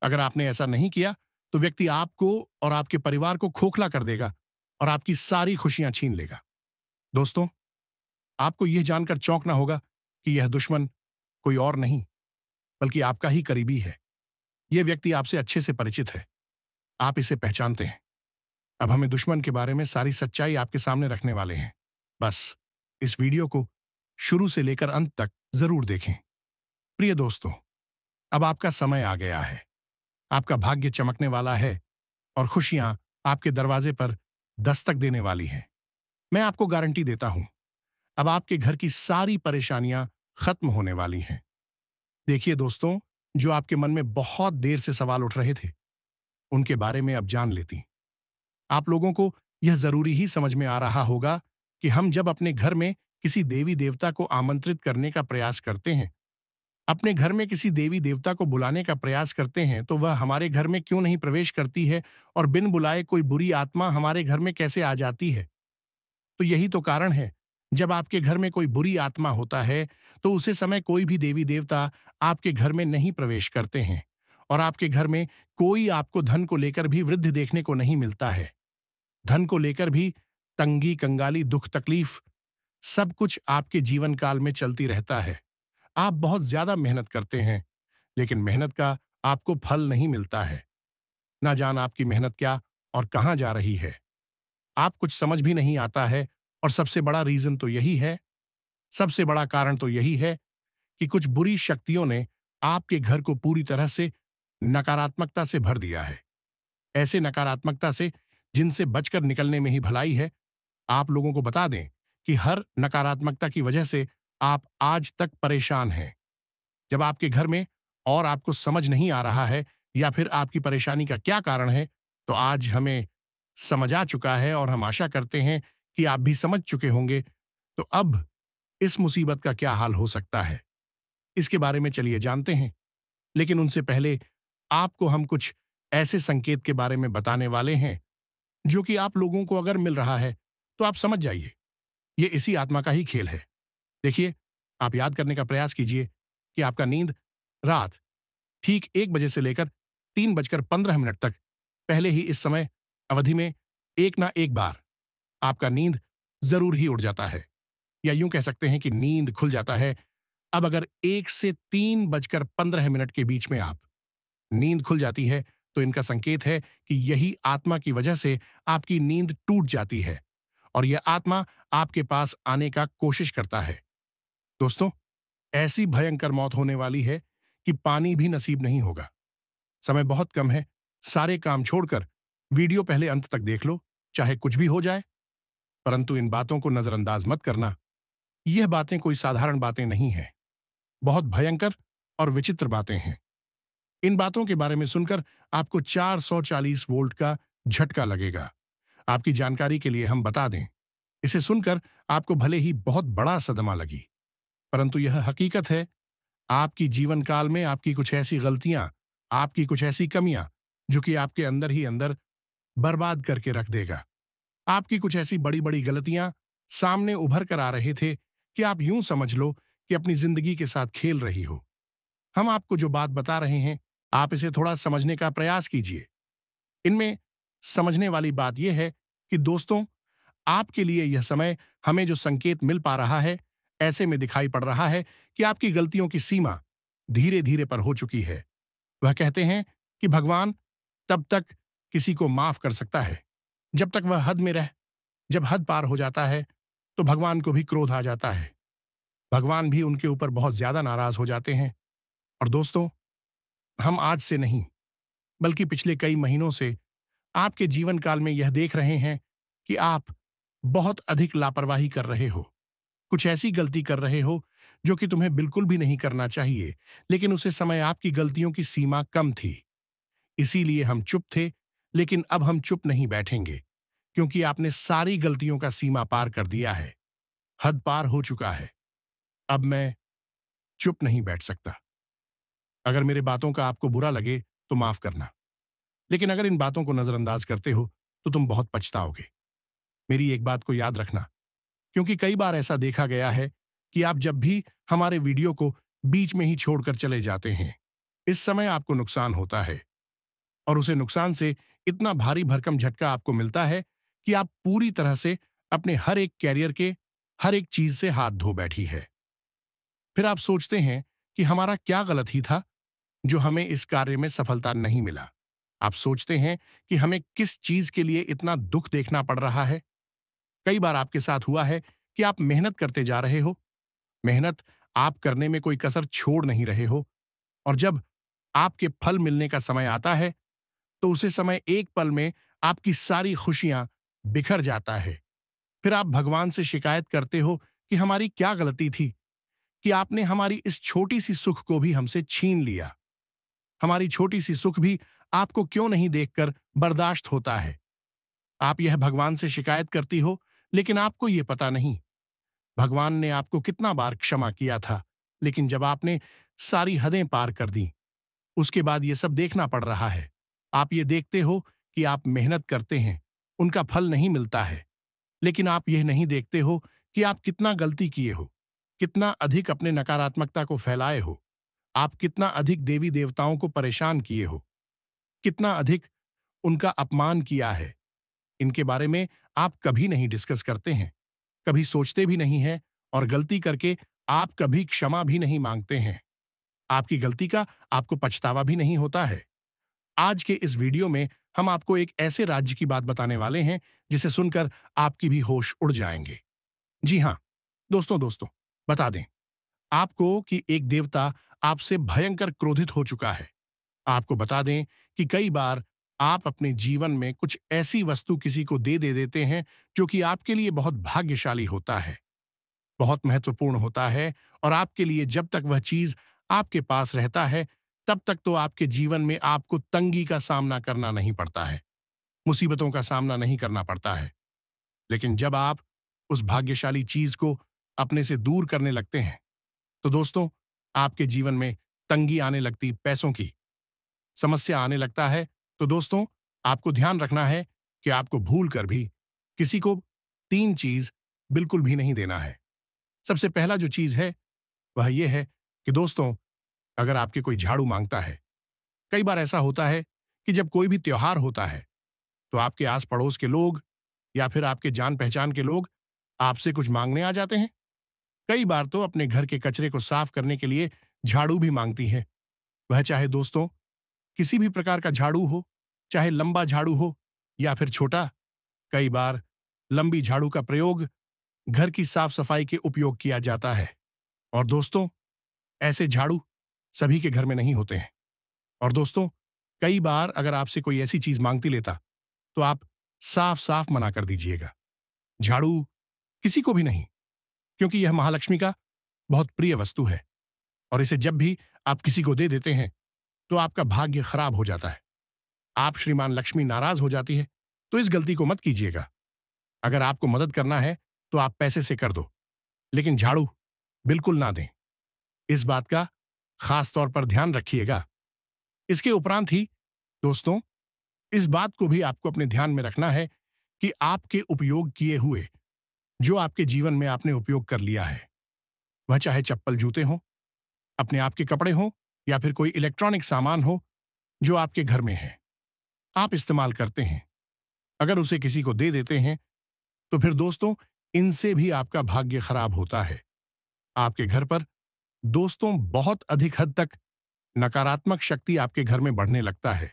अगर आपने ऐसा नहीं किया तो व्यक्ति आपको और आपके परिवार को खोखला कर देगा और आपकी सारी खुशियां छीन लेगा। दोस्तों, आपको यह जानकर चौंकना होगा कि यह दुश्मन कोई और नहीं बल्कि आपका ही करीबी है। यह व्यक्ति आपसे अच्छे से परिचित है, आप इसे पहचानते हैं। अब हमें दुश्मन के बारे में सारी सच्चाई आपके सामने रखने वाले हैं। बस इस वीडियो को शुरू से लेकर अंत तक जरूर देखें। प्रिय दोस्तों, अब आपका समय आ गया है। आपका भाग्य चमकने वाला है और खुशियां आपके दरवाजे पर दस्तक देने वाली हैं। मैं आपको गारंटी देता हूं, अब आपके घर की सारी परेशानियां खत्म होने वाली हैं। देखिए दोस्तों, जो आपके मन में बहुत देर से सवाल उठ रहे थे, उनके बारे में अब जान लेती। आप लोगों को यह जरूरी ही समझ में आ रहा होगा कि हम जब अपने घर में किसी देवी देवता को आमंत्रित करने का प्रयास करते हैं, अपने घर में किसी देवी देवता को बुलाने का प्रयास करते हैं, तो वह हमारे घर में क्यों नहीं प्रवेश करती है और बिन बुलाए कोई बुरी आत्मा हमारे घर में कैसे आ जाती है। तो यही तो कारण है, जब आपके घर में कोई बुरी आत्मा होता है तो उसे समय कोई भी देवी देवता आपके घर में नहीं प्रवेश करते हैं और आपके घर में कोई आपको धन को लेकर भी वृद्धि देखने को नहीं मिलता है। धन को लेकर भी तंगी कंगाली दुख तकलीफ सब कुछ आपके जीवन काल में चलती रहता है। आप बहुत ज्यादा मेहनत करते हैं, लेकिन मेहनत का आपको फल नहीं मिलता है। ना जान आपकी मेहनत क्या और कहां जा रही है, आप कुछ समझ भी नहीं आता है। और सबसे बड़ा रीजन तो यही है, सबसे बड़ा कारण तो यही है कि कुछ बुरी शक्तियों ने आपके घर को पूरी तरह से नकारात्मकता से भर दिया है। ऐसे नकारात्मकता से जिनसे बचकर निकलने में ही भलाई है। आप लोगों को बता दें कि हर नकारात्मकता की वजह से आप आज तक परेशान हैं। जब आपके घर में और आपको समझ नहीं आ रहा है या फिर आपकी परेशानी का क्या कारण है, तो आज हमें समझ आ चुका है और हम आशा करते हैं कि आप भी समझ चुके होंगे। तो अब इस मुसीबत का क्या हाल हो सकता है, इसके बारे में चलिए जानते हैं। लेकिन उनसे पहले आपको हम कुछ ऐसे संकेत के बारे में बताने वाले हैं जो कि आप लोगों को अगर मिल रहा है तो आप समझ जाइए, ये इसी आत्मा का ही खेल है। देखिए, आप याद करने का प्रयास कीजिए कि आपका नींद रात ठीक 1 बजे से लेकर 3:15 तक पहले ही इस समय अवधि में एक ना एक बार आपका नींद जरूर ही उड़ जाता है, या यूं कह सकते हैं कि नींद खुल जाता है। अब अगर 1 से 3:15 के बीच में आप नींद खुल जाती है तो इनका संकेत है कि यही आत्मा की वजह से आपकी नींद टूट जाती है और यह आत्मा आपके पास आने का कोशिश करता है। दोस्तों, ऐसी भयंकर मौत होने वाली है कि पानी भी नसीब नहीं होगा। समय बहुत कम है, सारे काम छोड़कर वीडियो पहले अंत तक देख लो, चाहे कुछ भी हो जाए। परंतु इन बातों को नजरअंदाज मत करना, यह बातें कोई साधारण बातें नहीं हैं, बहुत भयंकर और विचित्र बातें हैं। इन बातों के बारे में सुनकर आपको 440 वोल्ट का झटका लगेगा। आपकी जानकारी के लिए हम बता दें, इसे सुनकर आपको भले ही बहुत बड़ा सदमा लगी, परंतु यह हकीकत है। आपकी जीवन काल में आपकी कुछ ऐसी गलतियां, आपकी कुछ ऐसी कमियां जो कि आपके अंदर ही अंदर बर्बाद करके रख देगा। आपकी कुछ ऐसी बड़ी बड़ी गलतियां सामने उभर कर आ रहे थे कि आप यूं समझ लो कि अपनी जिंदगी के साथ खेल रही हो। हम आपको जो बात बता रहे हैं, आप इसे थोड़ा समझने का प्रयास कीजिए। इनमें समझने वाली बात यह है कि दोस्तों, आपके लिए यह समय हमें जो संकेत मिल पा रहा है, ऐसे में दिखाई पड़ रहा है कि आपकी गलतियों की सीमा धीरे धीरे पर हो चुकी है। वह कहते हैं कि भगवान तब तक किसी को माफ कर सकता है जब तक वह हद में रह, जब हद पार हो जाता है तो भगवान को भी क्रोध आ जाता है। भगवान भी उनके ऊपर बहुत ज्यादा नाराज हो जाते हैं। और दोस्तों, हम आज से नहीं बल्कि पिछले कई महीनों से आपके जीवन काल में यह देख रहे हैं कि आप बहुत अधिक लापरवाही कर रहे हो, कुछ ऐसी गलती कर रहे हो जो कि तुम्हें बिल्कुल भी नहीं करना चाहिए, लेकिन उसे समय आपकी गलतियों की सीमा कम थी। इसीलिए हम चुप थे, लेकिन अब हम चुप नहीं बैठेंगे, क्योंकि आपने सारी गलतियों का सीमा पार कर दिया है, हद पार हो चुका है। अब मैं चुप नहीं बैठ सकता। अगर मेरे बातों का आपको बुरा लगे तो माफ करना, लेकिन अगर इन बातों को नजरअंदाज करते हो तो तुम बहुत पछताओगे। मेरी एक बात को याद रखना, क्योंकि कई बार ऐसा देखा गया है कि आप जब भी हमारे वीडियो को बीच में ही छोड़कर चले जाते हैं, इस समय आपको नुकसान होता है, और उसे नुकसान से इतना भारी भरकम झटका आपको मिलता है कि आप पूरी तरह से अपने हर एक कैरियर के हर एक चीज से हाथ धो बैठी है। फिर आप सोचते हैं कि हमारा क्या गलत ही था जो हमें इस कार्य में सफलता नहीं मिला। आप सोचते हैं कि हमें किस चीज के लिए इतना दुख देखना पड़ रहा है। कई बार आपके साथ हुआ है कि आप मेहनत करते जा रहे हो, मेहनत आप करने में कोई कसर छोड़ नहीं रहे हो, और जब आपके फल मिलने का समय आता है तो उसी समय एक पल में आपकी सारी खुशियां बिखर जाता है। फिर आप भगवान से शिकायत करते हो कि हमारी क्या गलती थी कि आपने हमारी इस छोटी सी सुख को भी हमसे छीन लिया। हमारी छोटी सी सुख भी आपको क्यों नहीं देखकर बर्दाश्त होता है। आप यह भगवान से शिकायत करती हो, लेकिन आपको यह पता नहीं भगवान ने आपको कितना बार क्षमा किया था, लेकिन जब आपने सारी हदें पार कर दी, उसके बाद यह सब देखना पड़ रहा है। आप ये देखते हो कि आप मेहनत करते हैं, उनका फल नहीं मिलता है, लेकिन आप यह नहीं देखते हो कि आप कितना गलती किए हो, कितना अधिक अपने नकारात्मकता को फैलाए हो, आप कितना अधिक देवी देवताओं को परेशान किए हो, कितना अधिक उनका अपमान किया है। इनके बारे में आप कभी नहीं डिस्कस करते हैं, कभी सोचते भी नहीं हैं, और गलती करके आप कभी क्षमा भी नहीं मांगते हैं। आपकी गलती का आपको पछतावा भी नहीं होता है। आज के इस वीडियो में हम आपको एक ऐसे राज्य की बात बताने वाले हैं जिसे सुनकर आपकी भी होश उड़ जाएंगे। जी हां, दोस्तों दोस्तों बता दें आपको कि एक देवता आपसे भयंकर क्रोधित हो चुका है। आपको बता दें कि कई बार आप अपने जीवन में कुछ ऐसी वस्तु किसी को दे देते हैं जो कि आपके लिए बहुत भाग्यशाली होता है, बहुत महत्वपूर्ण होता है, और आपके लिए जब तक वह चीज आपके पास रहता है तब तक तो आपके जीवन में आपको तंगी का सामना करना नहीं पड़ता है, मुसीबतों का सामना नहीं करना पड़ता है। लेकिन जब आप उस भाग्यशाली चीज को अपने से दूर करने लगते हैं तो दोस्तों आपके जीवन में तंगी आने लगती, पैसों की समस्या आने लगता है। तो दोस्तों आपको ध्यान रखना है कि आपको भूल कर भी किसी को 3 चीज बिल्कुल भी नहीं देना है। सबसे पहला जो चीज है वह यह है कि दोस्तों अगर आपके कोई झाड़ू मांगता है, कई बार ऐसा होता है कि जब कोई भी त्योहार होता है तो आपके आस पड़ोस के लोग या फिर आपके जान पहचान के लोग आपसे कुछ मांगने आ जाते हैं। कई बार तो अपने घर के कचरे को साफ करने के लिए झाड़ू भी मांगती है। वह चाहे दोस्तों किसी भी प्रकार का झाड़ू हो, चाहे लंबा झाड़ू हो या फिर छोटा। कई बार लंबी झाड़ू का प्रयोग घर की साफ सफाई के उपयोग किया जाता है, और दोस्तों ऐसे झाड़ू सभी के घर में नहीं होते हैं। और दोस्तों कई बार अगर आपसे कोई ऐसी चीज मांगती लेता तो आप साफ साफ मना कर दीजिएगा। झाड़ू किसी को भी नहीं, क्योंकि यह महालक्ष्मी का बहुत प्रिय वस्तु है, और इसे जब भी आप किसी को दे देते हैं तो आपका भाग्य खराब हो जाता है। आप श्रीमान लक्ष्मी नाराज हो जाती है, तो इस गलती को मत कीजिएगा। अगर आपको मदद करना है तो आप पैसे से कर दो, लेकिन झाड़ू बिल्कुल ना दें। इस बात का खास तौर पर ध्यान रखिएगा। इसके उपरांत ही दोस्तों इस बात को भी आपको अपने ध्यान में रखना है कि आपके उपयोग किए हुए जो आपके जीवन में आपने उपयोग कर लिया है, वह चाहे चप्पल जूते हों, अपने आप के कपड़े हों, या फिर कोई इलेक्ट्रॉनिक सामान हो जो आपके घर में है, आप इस्तेमाल करते हैं, अगर उसे किसी को दे देते हैं तो फिर दोस्तों इनसे भी आपका भाग्य खराब होता है। आपके घर पर दोस्तों बहुत अधिक हद तक नकारात्मक शक्ति आपके घर में बढ़ने लगता है।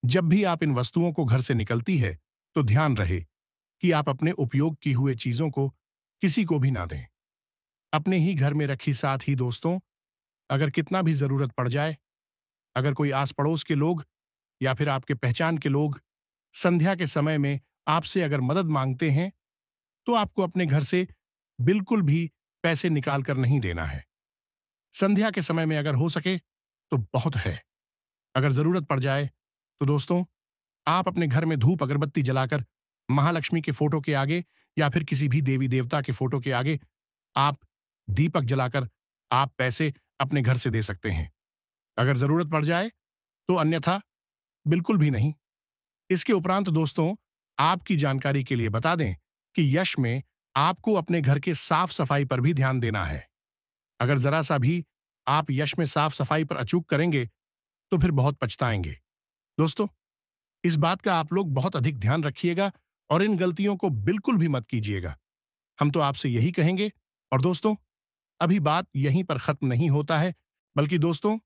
जब भी आप इन वस्तुओं को घर से निकलती है तो ध्यान रहे कि आप अपने उपयोग की हुए चीजों को किसी को भी ना दें। अपने ही घर में रखी, साथ ही दोस्तों अगर कितना भी जरूरत पड़ जाए, अगर कोई आस पड़ोस के लोग या फिर आपके पहचान के लोग संध्या के समय में आपसे अगर मदद मांगते हैं तो आपको अपने घर से बिल्कुल भी पैसे निकाल कर नहीं देना है। संध्या के समय में अगर हो सके तो बहुत है। अगर जरूरत पड़ जाए तो दोस्तों आप अपने घर में धूप अगरबत्ती जलाकर महालक्ष्मी के फोटो के आगे या फिर किसी भी देवी देवता के फोटो के आगे आप दीपक जलाकर आप पैसे अपने घर से दे सकते हैं। अगर जरूरत पड़ जाए तो अन्यथा बिल्कुल भी नहीं, इसके उपरांत दोस्तों, आपकी जानकारी के लिए बता दें कि यश में आपको अपने घर के साफ सफाई पर भी ध्यान देना है। अगर जरा सा भी आप यश में साफ सफाई पर अचूक करेंगे तो फिर बहुत पछताएंगे। दोस्तों, इस बात का आप लोग बहुत अधिक ध्यान रखिएगा और इन गलतियों को बिल्कुल भी मत कीजिएगा। हम तो आपसे यही कहेंगे। और दोस्तों, अभी बात यहीं पर खत्म नहीं होता है, बल्कि दोस्तों,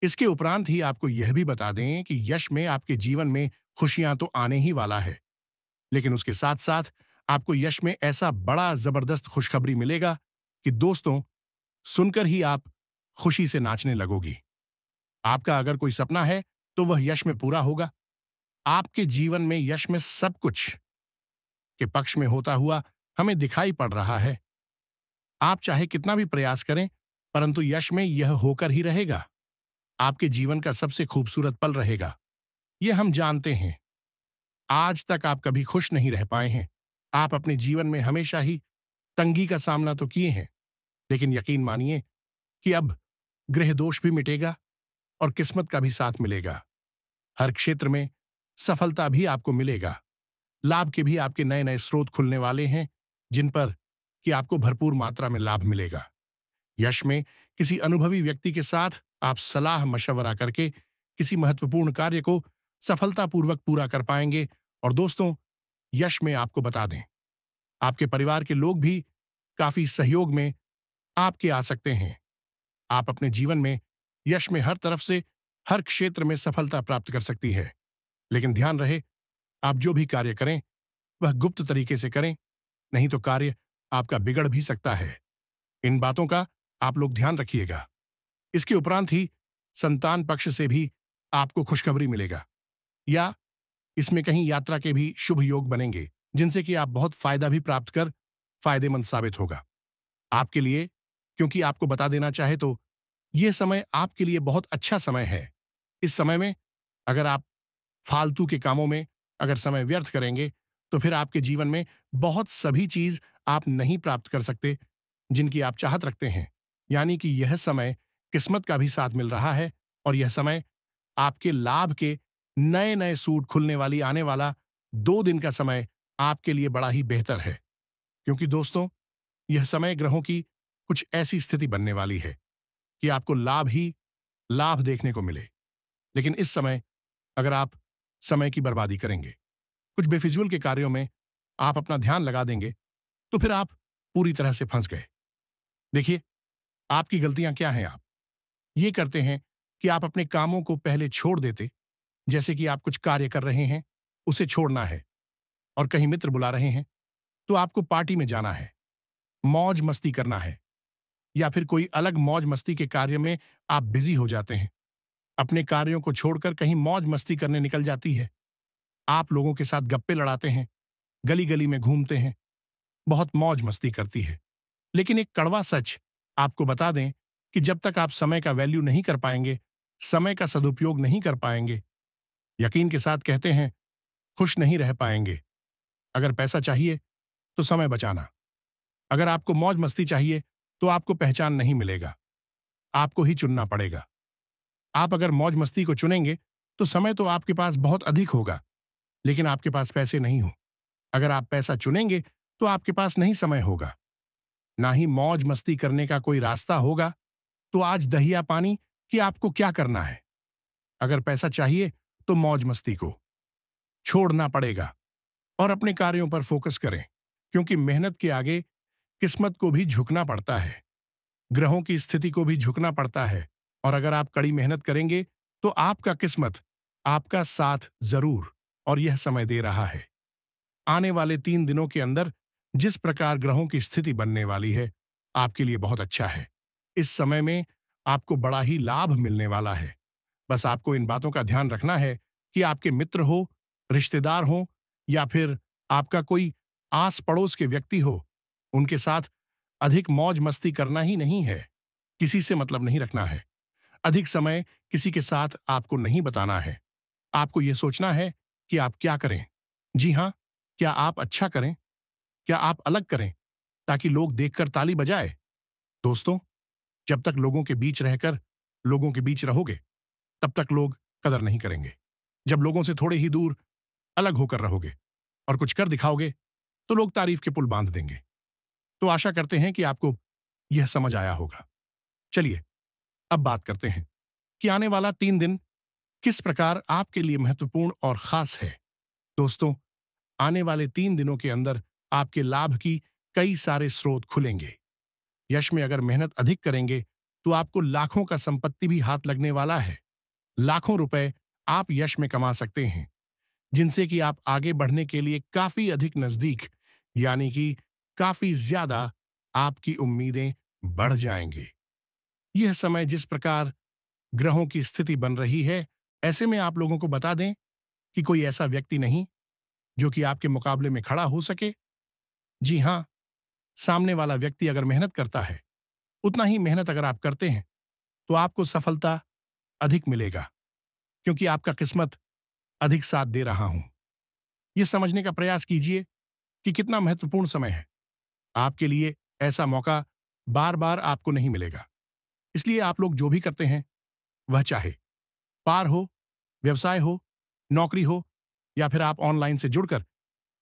इसके उपरांत ही आपको यह भी बता दें कि यश में आपके जीवन में खुशियां तो आने ही वाला है, लेकिन उसके साथ साथ आपको यश में ऐसा बड़ा जबरदस्त खुशखबरी मिलेगा कि दोस्तों, सुनकर ही आप खुशी से नाचने लगोगी। आपका अगर कोई सपना है तो वह यश में पूरा होगा। आपके जीवन में यश में सब कुछ के पक्ष में होता हुआ हमें दिखाई पड़ रहा है। आप चाहे कितना भी प्रयास करें, परंतु यश में यह होकर ही रहेगा। आपके जीवन का सबसे खूबसूरत पल रहेगा, यह हम जानते हैं। आज तक आप कभी खुश नहीं रह पाए हैं। आप अपने जीवन में हमेशा ही तंगी का सामना तो किए हैं, लेकिन यकीन मानिए कि अब ग्रह दोष भी मिटेगा और किस्मत का भी साथ मिलेगा। हर क्षेत्र में सफलता भी आपको मिलेगा। लाभ के भी आपके नए नए स्रोत खुलने वाले हैं, जिन पर कि आपको भरपूर मात्रा में लाभ मिलेगा। यश में किसी अनुभवी व्यक्ति के साथ आप सलाह मशवरा करके किसी महत्वपूर्ण कार्य को सफलतापूर्वक पूरा कर पाएंगे। और दोस्तों, यश में आपको बता दें, आपके परिवार के लोग भी काफी सहयोग में आपके आ सकते हैं। आप अपने जीवन में यश में हर तरफ से हर क्षेत्र में सफलता प्राप्त कर सकती है। लेकिन ध्यान रहे, आप जो भी कार्य करें वह गुप्त तरीके से करें, नहीं तो कार्य आपका बिगड़ भी सकता है। इन बातों का आप लोग ध्यान रखिएगा। इसके उपरांत ही संतान पक्ष से भी आपको खुशखबरी मिलेगा, या इसमें कहीं यात्रा के भी शुभ योग बनेंगे, जिनसे कि आप बहुत फायदा भी प्राप्त कर फायदेमंद साबित होगा आपके लिए। क्योंकि आपको बता देना चाहे तो यह समय आपके लिए बहुत अच्छा समय है। इस समय में अगर आप फालतू के कामों में अगर समय व्यर्थ करेंगे तो फिर आपके जीवन में बहुत सभी चीज आप नहीं प्राप्त कर सकते जिनकी आप चाहत रखते हैं। यानी कि यह समय किस्मत का भी साथ मिल रहा है, और यह समय आपके लाभ के नए नए सूट खुलने वाली आने वाला 2 दिन का समय आपके लिए बड़ा ही बेहतर है। क्योंकि दोस्तों, यह समय ग्रहों की कुछ ऐसी स्थिति बनने वाली है कि आपको लाभ ही लाभ देखने को मिले। लेकिन इस समय अगर आप समय की बर्बादी करेंगे, कुछ बेफिजूल के कार्यों में आप अपना ध्यान लगा देंगे, तो फिर आप पूरी तरह से फंस गए। देखिए, आपकी गलतियां क्या हैं। आप ये करते हैं कि आप अपने कामों को पहले छोड़ देते। जैसे कि आप कुछ कार्य कर रहे हैं, उसे छोड़ना है, और कहीं मित्र बुला रहे हैं तो आपको पार्टी में जाना है, मौज मस्ती करना है, या फिर कोई अलग मौज मस्ती के कार्य में आप बिजी हो जाते हैं। अपने कार्यों को छोड़कर कहीं मौज मस्ती करने निकल जाती है। आप लोगों के साथ गप्पे लड़ाते हैं, गली गली में घूमते हैं, बहुत मौज मस्ती करती है। लेकिन एक कड़वा सच आपको बता दें कि जब तक आप समय का वैल्यू नहीं कर पाएंगे, समय का सदुपयोग नहीं कर पाएंगे, यकीन के साथ कहते हैं, खुश नहीं रह पाएंगे। अगर पैसा चाहिए तो समय बचाना, अगर आपको मौज मस्ती चाहिए तो आपको पहचान नहीं मिलेगा, आपको ही चुनना पड़ेगा। आप अगर मौज मस्ती को चुनेंगे तो समय तो आपके पास बहुत अधिक होगा, लेकिन आपके पास पैसे नहीं हो। अगर आप पैसा चुनेंगे तो आपके पास नहीं समय होगा, ना ही मौज मस्ती करने का कोई रास्ता होगा। तो आज दहिया पानी कि आपको क्या करना है। अगर पैसा चाहिए तो मौज मस्ती को छोड़ना पड़ेगा और अपने कार्यों पर फोकस करें, क्योंकि मेहनत के आगे किस्मत को भी झुकना पड़ता है, ग्रहों की स्थिति को भी झुकना पड़ता है। और अगर आप कड़ी मेहनत करेंगे तो आपका किस्मत आपका साथ जरूर और यह समय दे रहा है। आने वाले 3 दिनों के अंदर जिस प्रकार ग्रहों की स्थिति बनने वाली है, आपके लिए बहुत अच्छा है। इस समय में आपको बड़ा ही लाभ मिलने वाला है। बस आपको इन बातों का ध्यान रखना है कि आपके मित्र हो, रिश्तेदार हो, या फिर आपका कोई आस पड़ोस के व्यक्ति हो, उनके साथ अधिक मौज मस्ती करना ही नहीं है। किसी से मतलब नहीं रखना है। अधिक समय किसी के साथ आपको नहीं बताना है। आपको यह सोचना है कि आप क्या करें। जी हां, क्या आप अच्छा करें, क्या आप अलग करें, ताकि लोग देखकर ताली बजाए। दोस्तों, जब तक लोगों के बीच रहकर लोगों के बीच रहोगे, तब तक लोग कदर नहीं करेंगे। जब लोगों से थोड़े ही दूर अलग होकर रहोगे और कुछ कर दिखाओगे तो लोग तारीफ के पुल बांध देंगे। तो आशा करते हैं कि आपको यह समझ आया होगा। चलिए अब बात करते हैं कि आने वाला 3 दिन किस प्रकार आपके लिए महत्वपूर्ण और खास है। दोस्तों, आने वाले 3 दिनों के अंदर आपके लाभ की कई सारे स्रोत खुलेंगे। यश में अगर मेहनत अधिक करेंगे तो आपको लाखों का संपत्ति भी हाथ लगने वाला है। लाखों रुपए आप यश में कमा सकते हैं, जिनसे कि आप आगे बढ़ने के लिए काफी अधिक नजदीक, यानी कि काफी ज्यादा आपकी उम्मीदें बढ़ जाएंगे। यह समय जिस प्रकार ग्रहों की स्थिति बन रही है, ऐसे में आप लोगों को बता दें कि कोई ऐसा व्यक्ति नहीं जो कि आपके मुकाबले में खड़ा हो सके। जी हां, सामने वाला व्यक्ति अगर मेहनत करता है, उतना ही मेहनत अगर आप करते हैं तो आपको सफलता अधिक मिलेगा, क्योंकि आपका किस्मत अधिक साथ दे रहा हूं। यह समझने का प्रयास कीजिए कि कितना महत्वपूर्ण समय है आपके लिए। ऐसा मौका बार बार आपको नहीं मिलेगा। इसलिए आप लोग जो भी करते हैं, वह चाहे पार हो, व्यवसाय हो, नौकरी हो, या फिर आप ऑनलाइन से जुड़कर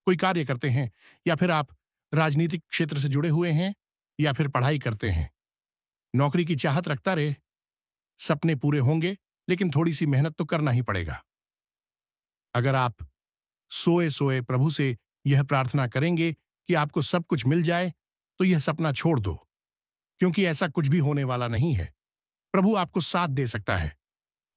कोई कार्य करते हैं, या फिर आप राजनीतिक क्षेत्र से जुड़े हुए हैं, या फिर पढ़ाई करते हैं, नौकरी की चाहत रखता रहे। सपने पूरे होंगे, लेकिन थोड़ी सी मेहनत तो करना ही पड़ेगा। अगर आप सोए सोए प्रभु से यह प्रार्थना करेंगे कि आपको सब कुछ मिल जाए, तो यह सपना छोड़ दो, क्योंकि ऐसा कुछ भी होने वाला नहीं है। प्रभु आपको साथ दे सकता है,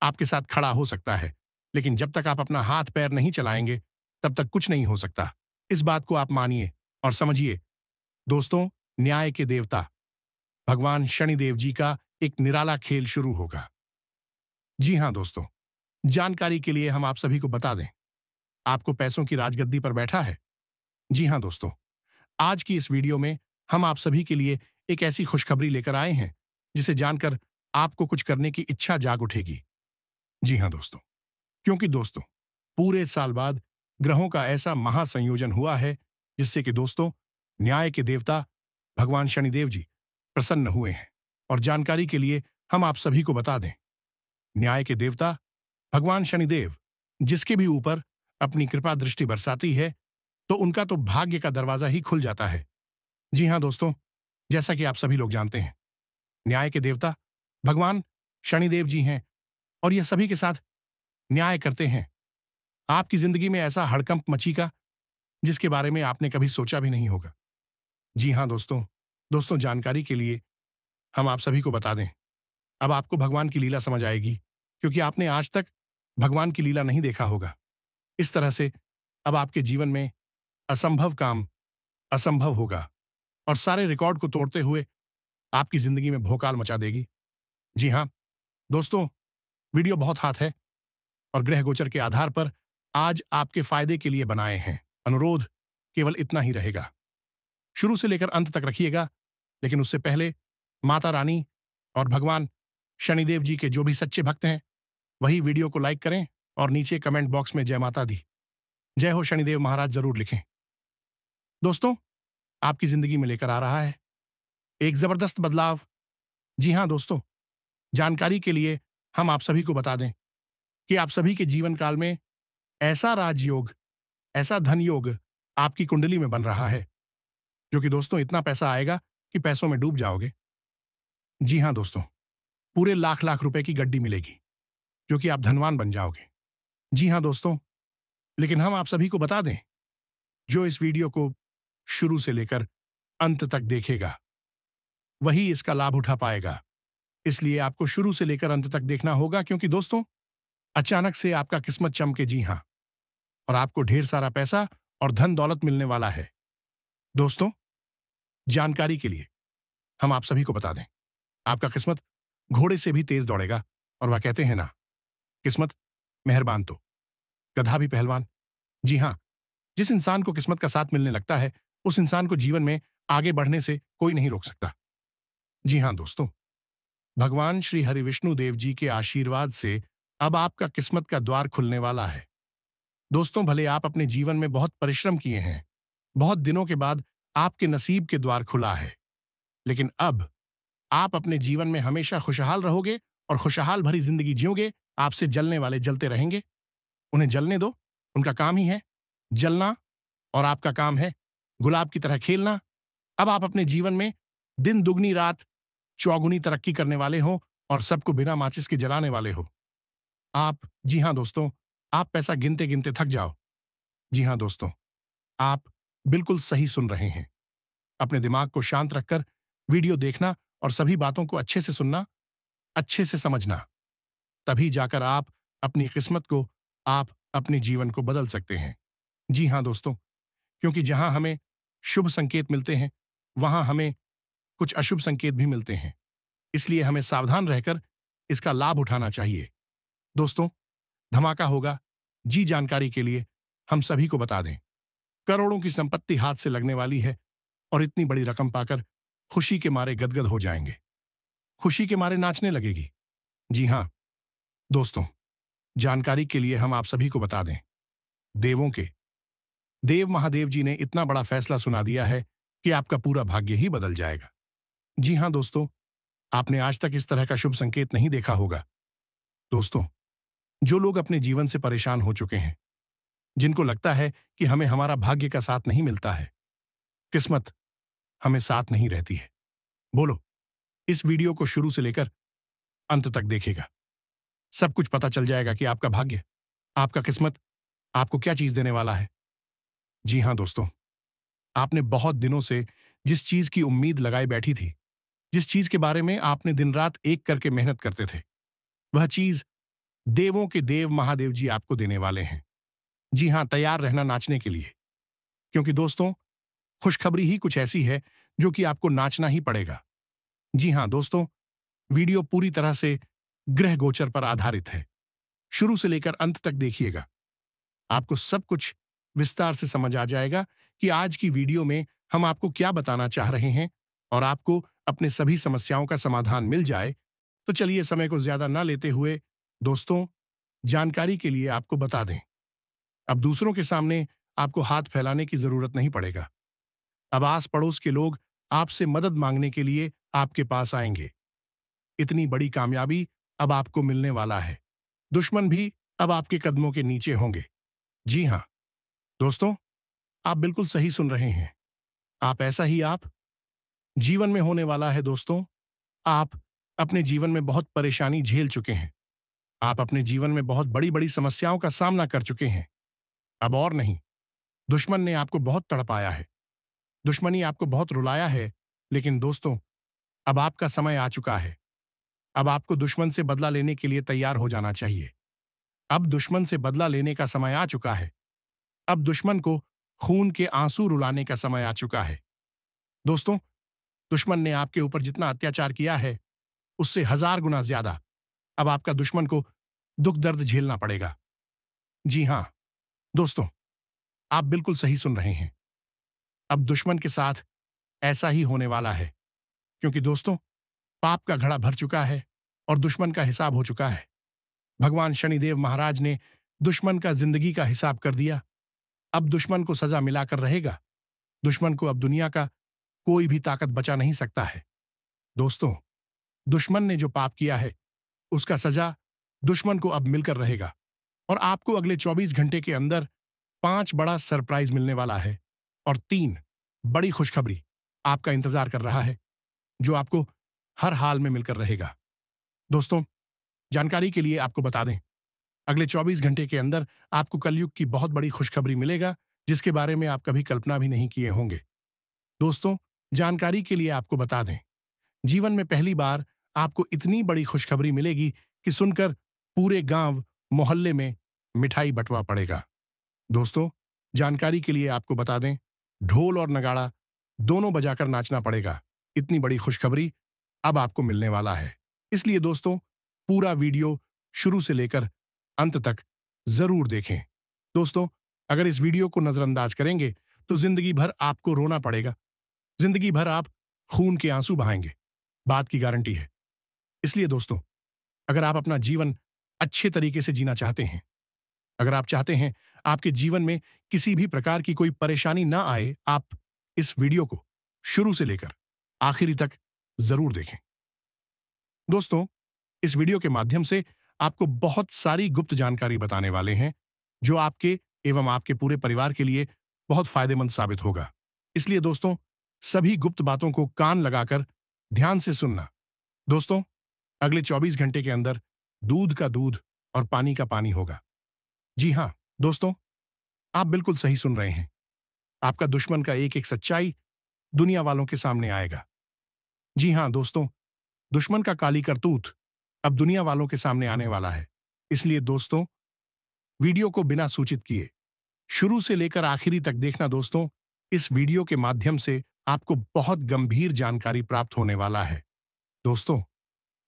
आपके साथ खड़ा हो सकता है, लेकिन जब तक आप अपना हाथ पैर नहीं चलाएंगे, तब तक कुछ नहीं हो सकता। इस बात को आप मानिए और समझिए। दोस्तों, न्याय के देवता भगवान शनिदेव जी का एक निराला खेल शुरू होगा। जी हां दोस्तों, जानकारी के लिए हम आप सभी को बता दें, आपको पैसों की राजगद्दी पर बैठा है। जी हां दोस्तों, आज की इस वीडियो में हम आप सभी के लिए एक ऐसी खुशखबरी लेकर आए हैं जिसे जानकर आपको कुछ करने की इच्छा जाग उठेगी। जी हां दोस्तों, क्योंकि दोस्तों, पूरे साल बाद ग्रहों का ऐसा महासंयोजन हुआ है जिससे कि दोस्तों, न्याय के देवता भगवान शनिदेव जी प्रसन्न हुए हैं। और जानकारी के लिए हम आप सभी को बता दें, न्याय के देवता भगवान शनिदेव जिसके भी ऊपर अपनी कृपा दृष्टि बरसाती है, तो उनका तो भाग्य का दरवाजा ही खुल जाता है। जी हां दोस्तों, जैसा कि आप सभी लोग जानते हैं, न्याय के देवता भगवान शनिदेव जी हैं और यह सभी के साथ न्याय करते हैं। आपकी जिंदगी में ऐसा हड़कंप मचेगा जिसके बारे में आपने कभी सोचा भी नहीं होगा। जी हां दोस्तों, जानकारी के लिए हम आप सभी को बता दें, अब आपको भगवान की लीला समझ आएगी, क्योंकि आपने आज तक भगवान की लीला नहीं देखा होगा। इस तरह से अब आपके जीवन में असंभव काम असंभव होगा और सारे रिकॉर्ड को तोड़ते हुए आपकी जिंदगी में भोकाल मचा देगी। जी हां दोस्तों, वीडियो बहुत हाथ है और ग्रह गोचर के आधार पर आज आपके फायदे के लिए बनाए हैं। अनुरोध केवल इतना ही रहेगा, शुरू से लेकर अंत तक रखिएगा, लेकिन उससे पहले माता रानी और भगवान शनिदेव जी के जो भी सच्चे भक्त हैं, वही वीडियो को लाइक करें और नीचे कमेंट बॉक्स में जय माता दी, जय हो शनिदेव महाराज जरूर लिखें। दोस्तों, आपकी जिंदगी में लेकर आ रहा है एक जबरदस्त बदलाव। जी हां दोस्तों, जानकारी के लिए हम आप सभी को बता दें कि आप सभी के जीवन काल में ऐसा राजयोग, ऐसा धन योग आपकी कुंडली में बन रहा है, जो कि दोस्तों इतना पैसा आएगा कि पैसों में डूब जाओगे। जी हां दोस्तों, पूरे लाख लाख रुपए की गड्डी मिलेगी, जो कि आप धनवान बन जाओगे। जी हां दोस्तों, लेकिन हम आप सभी को बता दें, जो इस वीडियो को शुरू से लेकर अंत तक देखेगा, वही इसका लाभ उठा पाएगा। इसलिए आपको शुरू से लेकर अंत तक देखना होगा, क्योंकि दोस्तों, अचानक से आपका किस्मत चमके। जी हां, और आपको ढेर सारा पैसा और धन दौलत मिलने वाला है। दोस्तों, जानकारी के लिए हम आप सभी को बता दें, आपका किस्मत घोड़े से भी तेज दौड़ेगा, और वह कहते हैं ना, किस्मत मेहरबान तो गधा भी पहलवान। जी हां, जिस इंसान को किस्मत का साथ मिलने लगता है, उस इंसान को जीवन में आगे बढ़ने से कोई नहीं रोक सकता। जी हां दोस्तों, भगवान श्री हरि विष्णु देव जी के आशीर्वाद से अब आपका किस्मत का द्वार खुलने वाला है। दोस्तों, भले आप अपने जीवन में बहुत परिश्रम किए हैं, बहुत दिनों के बाद आपके नसीब के द्वार खुला है, लेकिन अब आप अपने जीवन में हमेशा खुशहाल रहोगे और खुशहाल भरी जिंदगी जियोगे। आपसे जलने वाले जलते रहेंगे, उन्हें जलने दो, उनका काम ही है जलना और आपका काम है गुलाब की तरह खेलना। अब आप अपने जीवन में दिन दुगनी रात चौगुनी तरक्की करने वाले हो और सबको बिना माचिस के जलाने वाले हो। आप, जी हां दोस्तों, आप पैसा गिनते गिनते थक जाओ। जी हां दोस्तों, आप बिल्कुल सही सुन रहे हैं। अपने दिमाग को शांत रखकर वीडियो देखना और सभी बातों को अच्छे से सुनना, अच्छे से समझना। तभी जाकर आप अपनी किस्मत को, आप अपने जीवन को बदल सकते हैं। जी हां दोस्तों, क्योंकि जहां हमें शुभ संकेत मिलते हैं, वहां हमें कुछ अशुभ संकेत भी मिलते हैं। इसलिए हमें सावधान रहकर इसका लाभ उठाना चाहिए। दोस्तों, धमाका होगा। जी जानकारी के लिए हम सभी को बता दें, करोड़ों की संपत्ति हाथ से लगने वाली है और इतनी बड़ी रकम पाकर खुशी के मारे गदगद हो जाएंगे, खुशी के मारे नाचने लगेगी। जी हां दोस्तों, जानकारी के लिए हम आप सभी को बता दें, देवों के देव महादेव जी ने इतना बड़ा फैसला सुना दिया है कि आपका पूरा भाग्य ही बदल जाएगा। जी हां दोस्तों, आपने आज तक इस तरह का शुभ संकेत नहीं देखा होगा। दोस्तों, जो लोग अपने जीवन से परेशान हो चुके हैं, जिनको लगता है कि हमें हमारा भाग्य का साथ नहीं मिलता है, किस्मत हमें साथ नहीं रहती है, बोलो, इस वीडियो को शुरू से लेकर अंत तक देखेगा। सब कुछ पता चल जाएगा कि आपका भाग्य, आपका किस्मत आपको क्या चीज देने वाला है। जी हां दोस्तों, आपने बहुत दिनों से जिस चीज की उम्मीद लगाए बैठी थी, जिस चीज के बारे में आपने दिन रात एक करके मेहनत करते थे, वह चीज देवों के देव महादेव जी आपको देने वाले हैं। जी हां, तैयार रहना नाचने के लिए, क्योंकि दोस्तों, खुशखबरी ही कुछ ऐसी है जो कि आपको नाचना ही पड़ेगा। जी हां दोस्तों, वीडियो पूरी तरह से ग्रह गोचर पर आधारित है। शुरू से लेकर अंत तक देखिएगा, आपको सब कुछ विस्तार से समझ आ जाएगा कि आज की वीडियो में हम आपको क्या बताना चाह रहे हैं और आपको अपने सभी समस्याओं का समाधान मिल जाए। तो चलिए, समय को ज्यादा ना लेते हुए दोस्तों, जानकारी के लिए आपको बता दें, अब दूसरों के सामने आपको हाथ फैलाने की जरूरत नहीं पड़ेगा। अब आस पड़ोस के लोग आपसे मदद मांगने के लिए आपके पास आएंगे। इतनी बड़ी कामयाबी अब आपको मिलने वाला है। दुश्मन भी अब आपके कदमों के नीचे होंगे। जी हां दोस्तों, आप बिल्कुल सही सुन रहे हैं। आप ऐसा ही आप जीवन में होने वाला है। दोस्तों, आप अपने जीवन में बहुत परेशानी झेल चुके हैं। आप अपने जीवन में बहुत बड़ी बड़ी समस्याओं का सामना कर चुके हैं। अब और नहीं, दुश्मन ने आपको बहुत तड़पाया है, दुश्मनी आपको बहुत रुलाया है। लेकिन दोस्तों, अब आपका समय आ चुका है। अब आपको दुश्मन से बदला लेने के लिए तैयार हो जाना चाहिए। अब दुश्मन से बदला लेने का समय आ चुका है। अब दुश्मन को खून के आंसू रुलाने का समय आ चुका है। दोस्तों, दुश्मन ने आपके ऊपर जितना अत्याचार किया है, उससे 1000 गुना ज्यादा अब आपका दुश्मन को दुख दर्द झेलना पड़ेगा। जी हां दोस्तों, आप बिल्कुल सही सुन रहे हैं। अब दुश्मन के साथ ऐसा ही होने वाला है, क्योंकि दोस्तों, पाप का घड़ा भर चुका है और दुश्मन का हिसाब हो चुका है। भगवान शनिदेव महाराज ने दुश्मन का जिंदगी का हिसाब कर दिया। अब दुश्मन को सजा मिलाकर रहेगा। दुश्मन को अब दुनिया का कोई भी ताकत बचा नहीं सकता है। दोस्तों, दुश्मन ने जो पाप किया है, उसका सजा दुश्मन को अब मिलकर रहेगा। और आपको अगले 24 घंटे के अंदर 5 बड़ा सरप्राइज मिलने वाला है और 3 बड़ी खुशखबरी आपका इंतजार कर रहा है, जो आपको हर हाल में मिलकर रहेगा। दोस्तों, जानकारी के लिए आपको बता दें, अगले 24 घंटे के अंदर आपको कलयुग की बहुत बड़ी खुशखबरी मिलेगा, जिसके बारे में आप कभी कल्पना भी नहीं किए होंगे। दोस्तों, जानकारी के लिए आपको बता दें, जीवन में पहली बार आपको इतनी बड़ी खुशखबरी मिलेगी कि सुनकर पूरे गांव मोहल्ले में मिठाई बंटवा पड़ेगा। दोस्तों, जानकारी के लिए आपको बता दें, ढोल और नगाड़ा दोनों बजाकर नाचना पड़ेगा। इतनी बड़ी खुशखबरी अब आपको मिलने वाला है। इसलिए दोस्तों, पूरा वीडियो शुरू से लेकर अंत तक जरूर देखें। दोस्तों, अगर इस वीडियो को नजरअंदाज करेंगे तो जिंदगी भर आपको रोना पड़ेगा। जिंदगी भर आप खून के आंसू बहाएंगे, बात की गारंटी है। इसलिए दोस्तों, अगर आप अपना जीवन अच्छे तरीके से जीना चाहते हैं, अगर आप चाहते हैं आपके जीवन में किसी भी प्रकार की कोई परेशानी ना आए, आप इस वीडियो को शुरू से लेकर आखिरी तक जरूर देखें। दोस्तों, इस वीडियो के माध्यम से आपको बहुत सारी गुप्त जानकारी बताने वाले हैं, जो आपके एवं आपके पूरे परिवार के लिए बहुत फायदेमंद साबित होगा। इसलिए दोस्तों, सभी गुप्त बातों को कान लगाकर ध्यान से सुनना। दोस्तों, अगले 24 घंटे के अंदर दूध का दूध और पानी का पानी होगा। जी हां दोस्तों, आप बिल्कुल सही सुन रहे हैं। आपका दुश्मन का एक एक सच्चाई दुनिया वालों के सामने आएगा। जी हां दोस्तों, दुश्मन का काली करतूत अब दुनिया वालों के सामने आने वाला है। इसलिए दोस्तों, वीडियो को बिना सूचित किए शुरू से लेकर आखिरी तक देखना। दोस्तों, इस वीडियो के माध्यम से आपको बहुत गंभीर जानकारी प्राप्त होने वाला है। दोस्तों,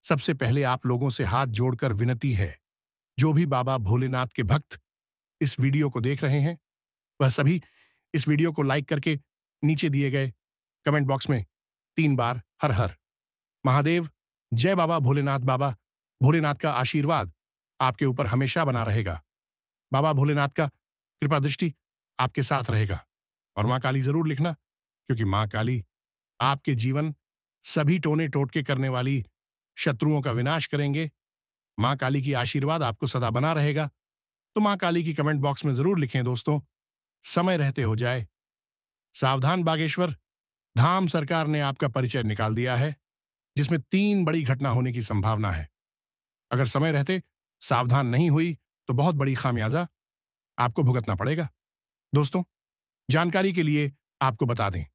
सबसे पहले आप लोगों से हाथ जोड़कर विनती है, जो भी बाबा भोलेनाथ के भक्त इस वीडियो को देख रहे हैं, वह सभी इस वीडियो को लाइक करके नीचे दिए गए कमेंट बॉक्स में 3 बार हर हर महादेव, जय बाबा भोलेनाथ। बाबा भोलेनाथ का आशीर्वाद आपके ऊपर हमेशा बना रहेगा। बाबा भोलेनाथ का कृपा दृष्टि आपके साथ रहेगा। और मां काली जरूर लिखना, क्योंकि मां काली आपके जीवन सभी टोने टोटके करने वाली शत्रुओं का विनाश करेंगे। मां काली की आशीर्वाद आपको सदा बना रहेगा। तो मां काली की कमेंट बॉक्स में जरूर लिखें दोस्तों, समय रहते हो जाए। सावधान बागेश्वर धाम सरकार ने आपका परिचय निकाल दिया है, जिसमें 3 बड़ी घटना होने की संभावना है। अगर समय रहते सावधान नहीं हुई तो बहुत बड़ी खामियाजा आपको भुगतना पड़ेगा। दोस्तों, जानकारी के लिए आपको बता दें,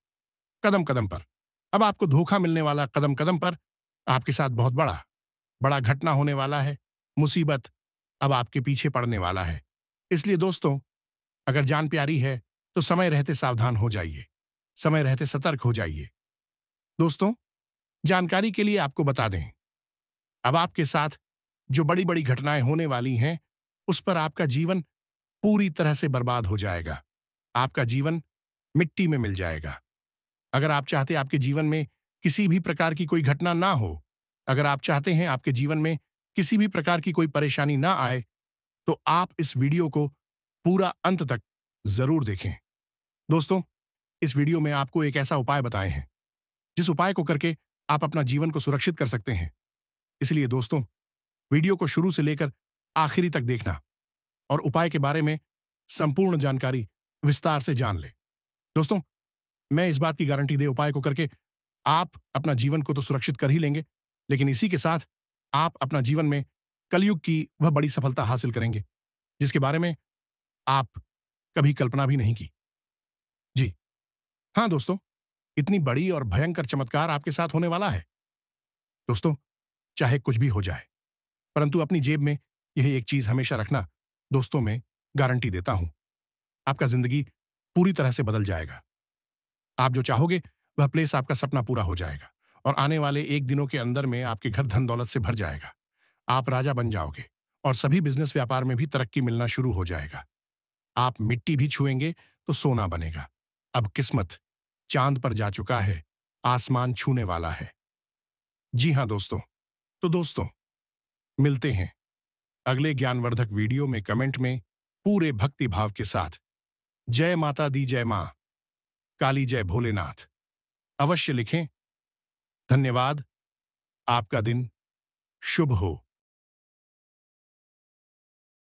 कदम कदम पर अब आपको धोखा मिलने वाला, कदम कदम पर आपके साथ बहुत बड़ा बड़ा घटना होने वाला है। मुसीबत अब आपके पीछे पड़ने वाला है। इसलिए दोस्तों, अगर जान प्यारी है तो समय रहते सावधान हो जाइए, समय रहते सतर्क हो जाइए। दोस्तों, जानकारी के लिए आपको बता दें, अब आपके साथ जो बड़ी बड़ी घटनाएं होने वाली हैं, उस पर आपका जीवन पूरी तरह से बर्बाद हो जाएगा। आपका जीवन मिट्टी में मिल जाएगा। अगर आप चाहते आपके जीवन में किसी भी प्रकार की कोई घटना ना हो, अगर आप चाहते हैं आपके जीवन में किसी भी प्रकार की कोई परेशानी ना आए, तो आप इस वीडियो को पूरा अंत तक जरूर देखें। दोस्तों, इस वीडियो में आपको एक ऐसा उपाय बताए हैं, जिस उपाय को करके आप अपना जीवन को सुरक्षित कर सकते हैं। इसलिए दोस्तों, वीडियो को शुरू से लेकर आखिरी तक देखना और उपाय के बारे में संपूर्ण जानकारी विस्तार से जान ले। दोस्तों, मैं इस बात की गारंटी दे उपाय को करके आप अपना जीवन को तो सुरक्षित कर ही लेंगे, लेकिन इसी के साथ आप अपना जीवन में कलयुग की वह बड़ी सफलता हासिल करेंगे, जिसके बारे में आप कभी कल्पना भी नहीं की। जी हां दोस्तों, इतनी बड़ी और भयंकर चमत्कार आपके साथ होने वाला है। दोस्तों, चाहे कुछ भी हो जाए, परंतु अपनी जेब में यह एक चीज हमेशा रखना। दोस्तों, मैं गारंटी देता हूं, आपका जिंदगी पूरी तरह से बदल जाएगा। आप जो चाहोगे वह प्लेस आपका सपना पूरा हो जाएगा और आने वाले 1 दिनों के अंदर में आपके घर धन दौलत से भर जाएगा। आप राजा बन जाओगे और सभी बिजनेस व्यापार में भी तरक्की मिलना शुरू हो जाएगा। आप मिट्टी भी छुएंगे तो सोना बनेगा। अब किस्मत चांद पर जा चुका है, आसमान छूने वाला है। जी हां दोस्तों, तो दोस्तों, मिलते हैं अगले ज्ञानवर्धक वीडियो में। कमेंट में पूरे भक्ति भाव के साथ जय माता दी, जय मां काली, जय भोलेनाथ अवश्य लिखें। धन्यवाद। आपका दिन शुभ हो।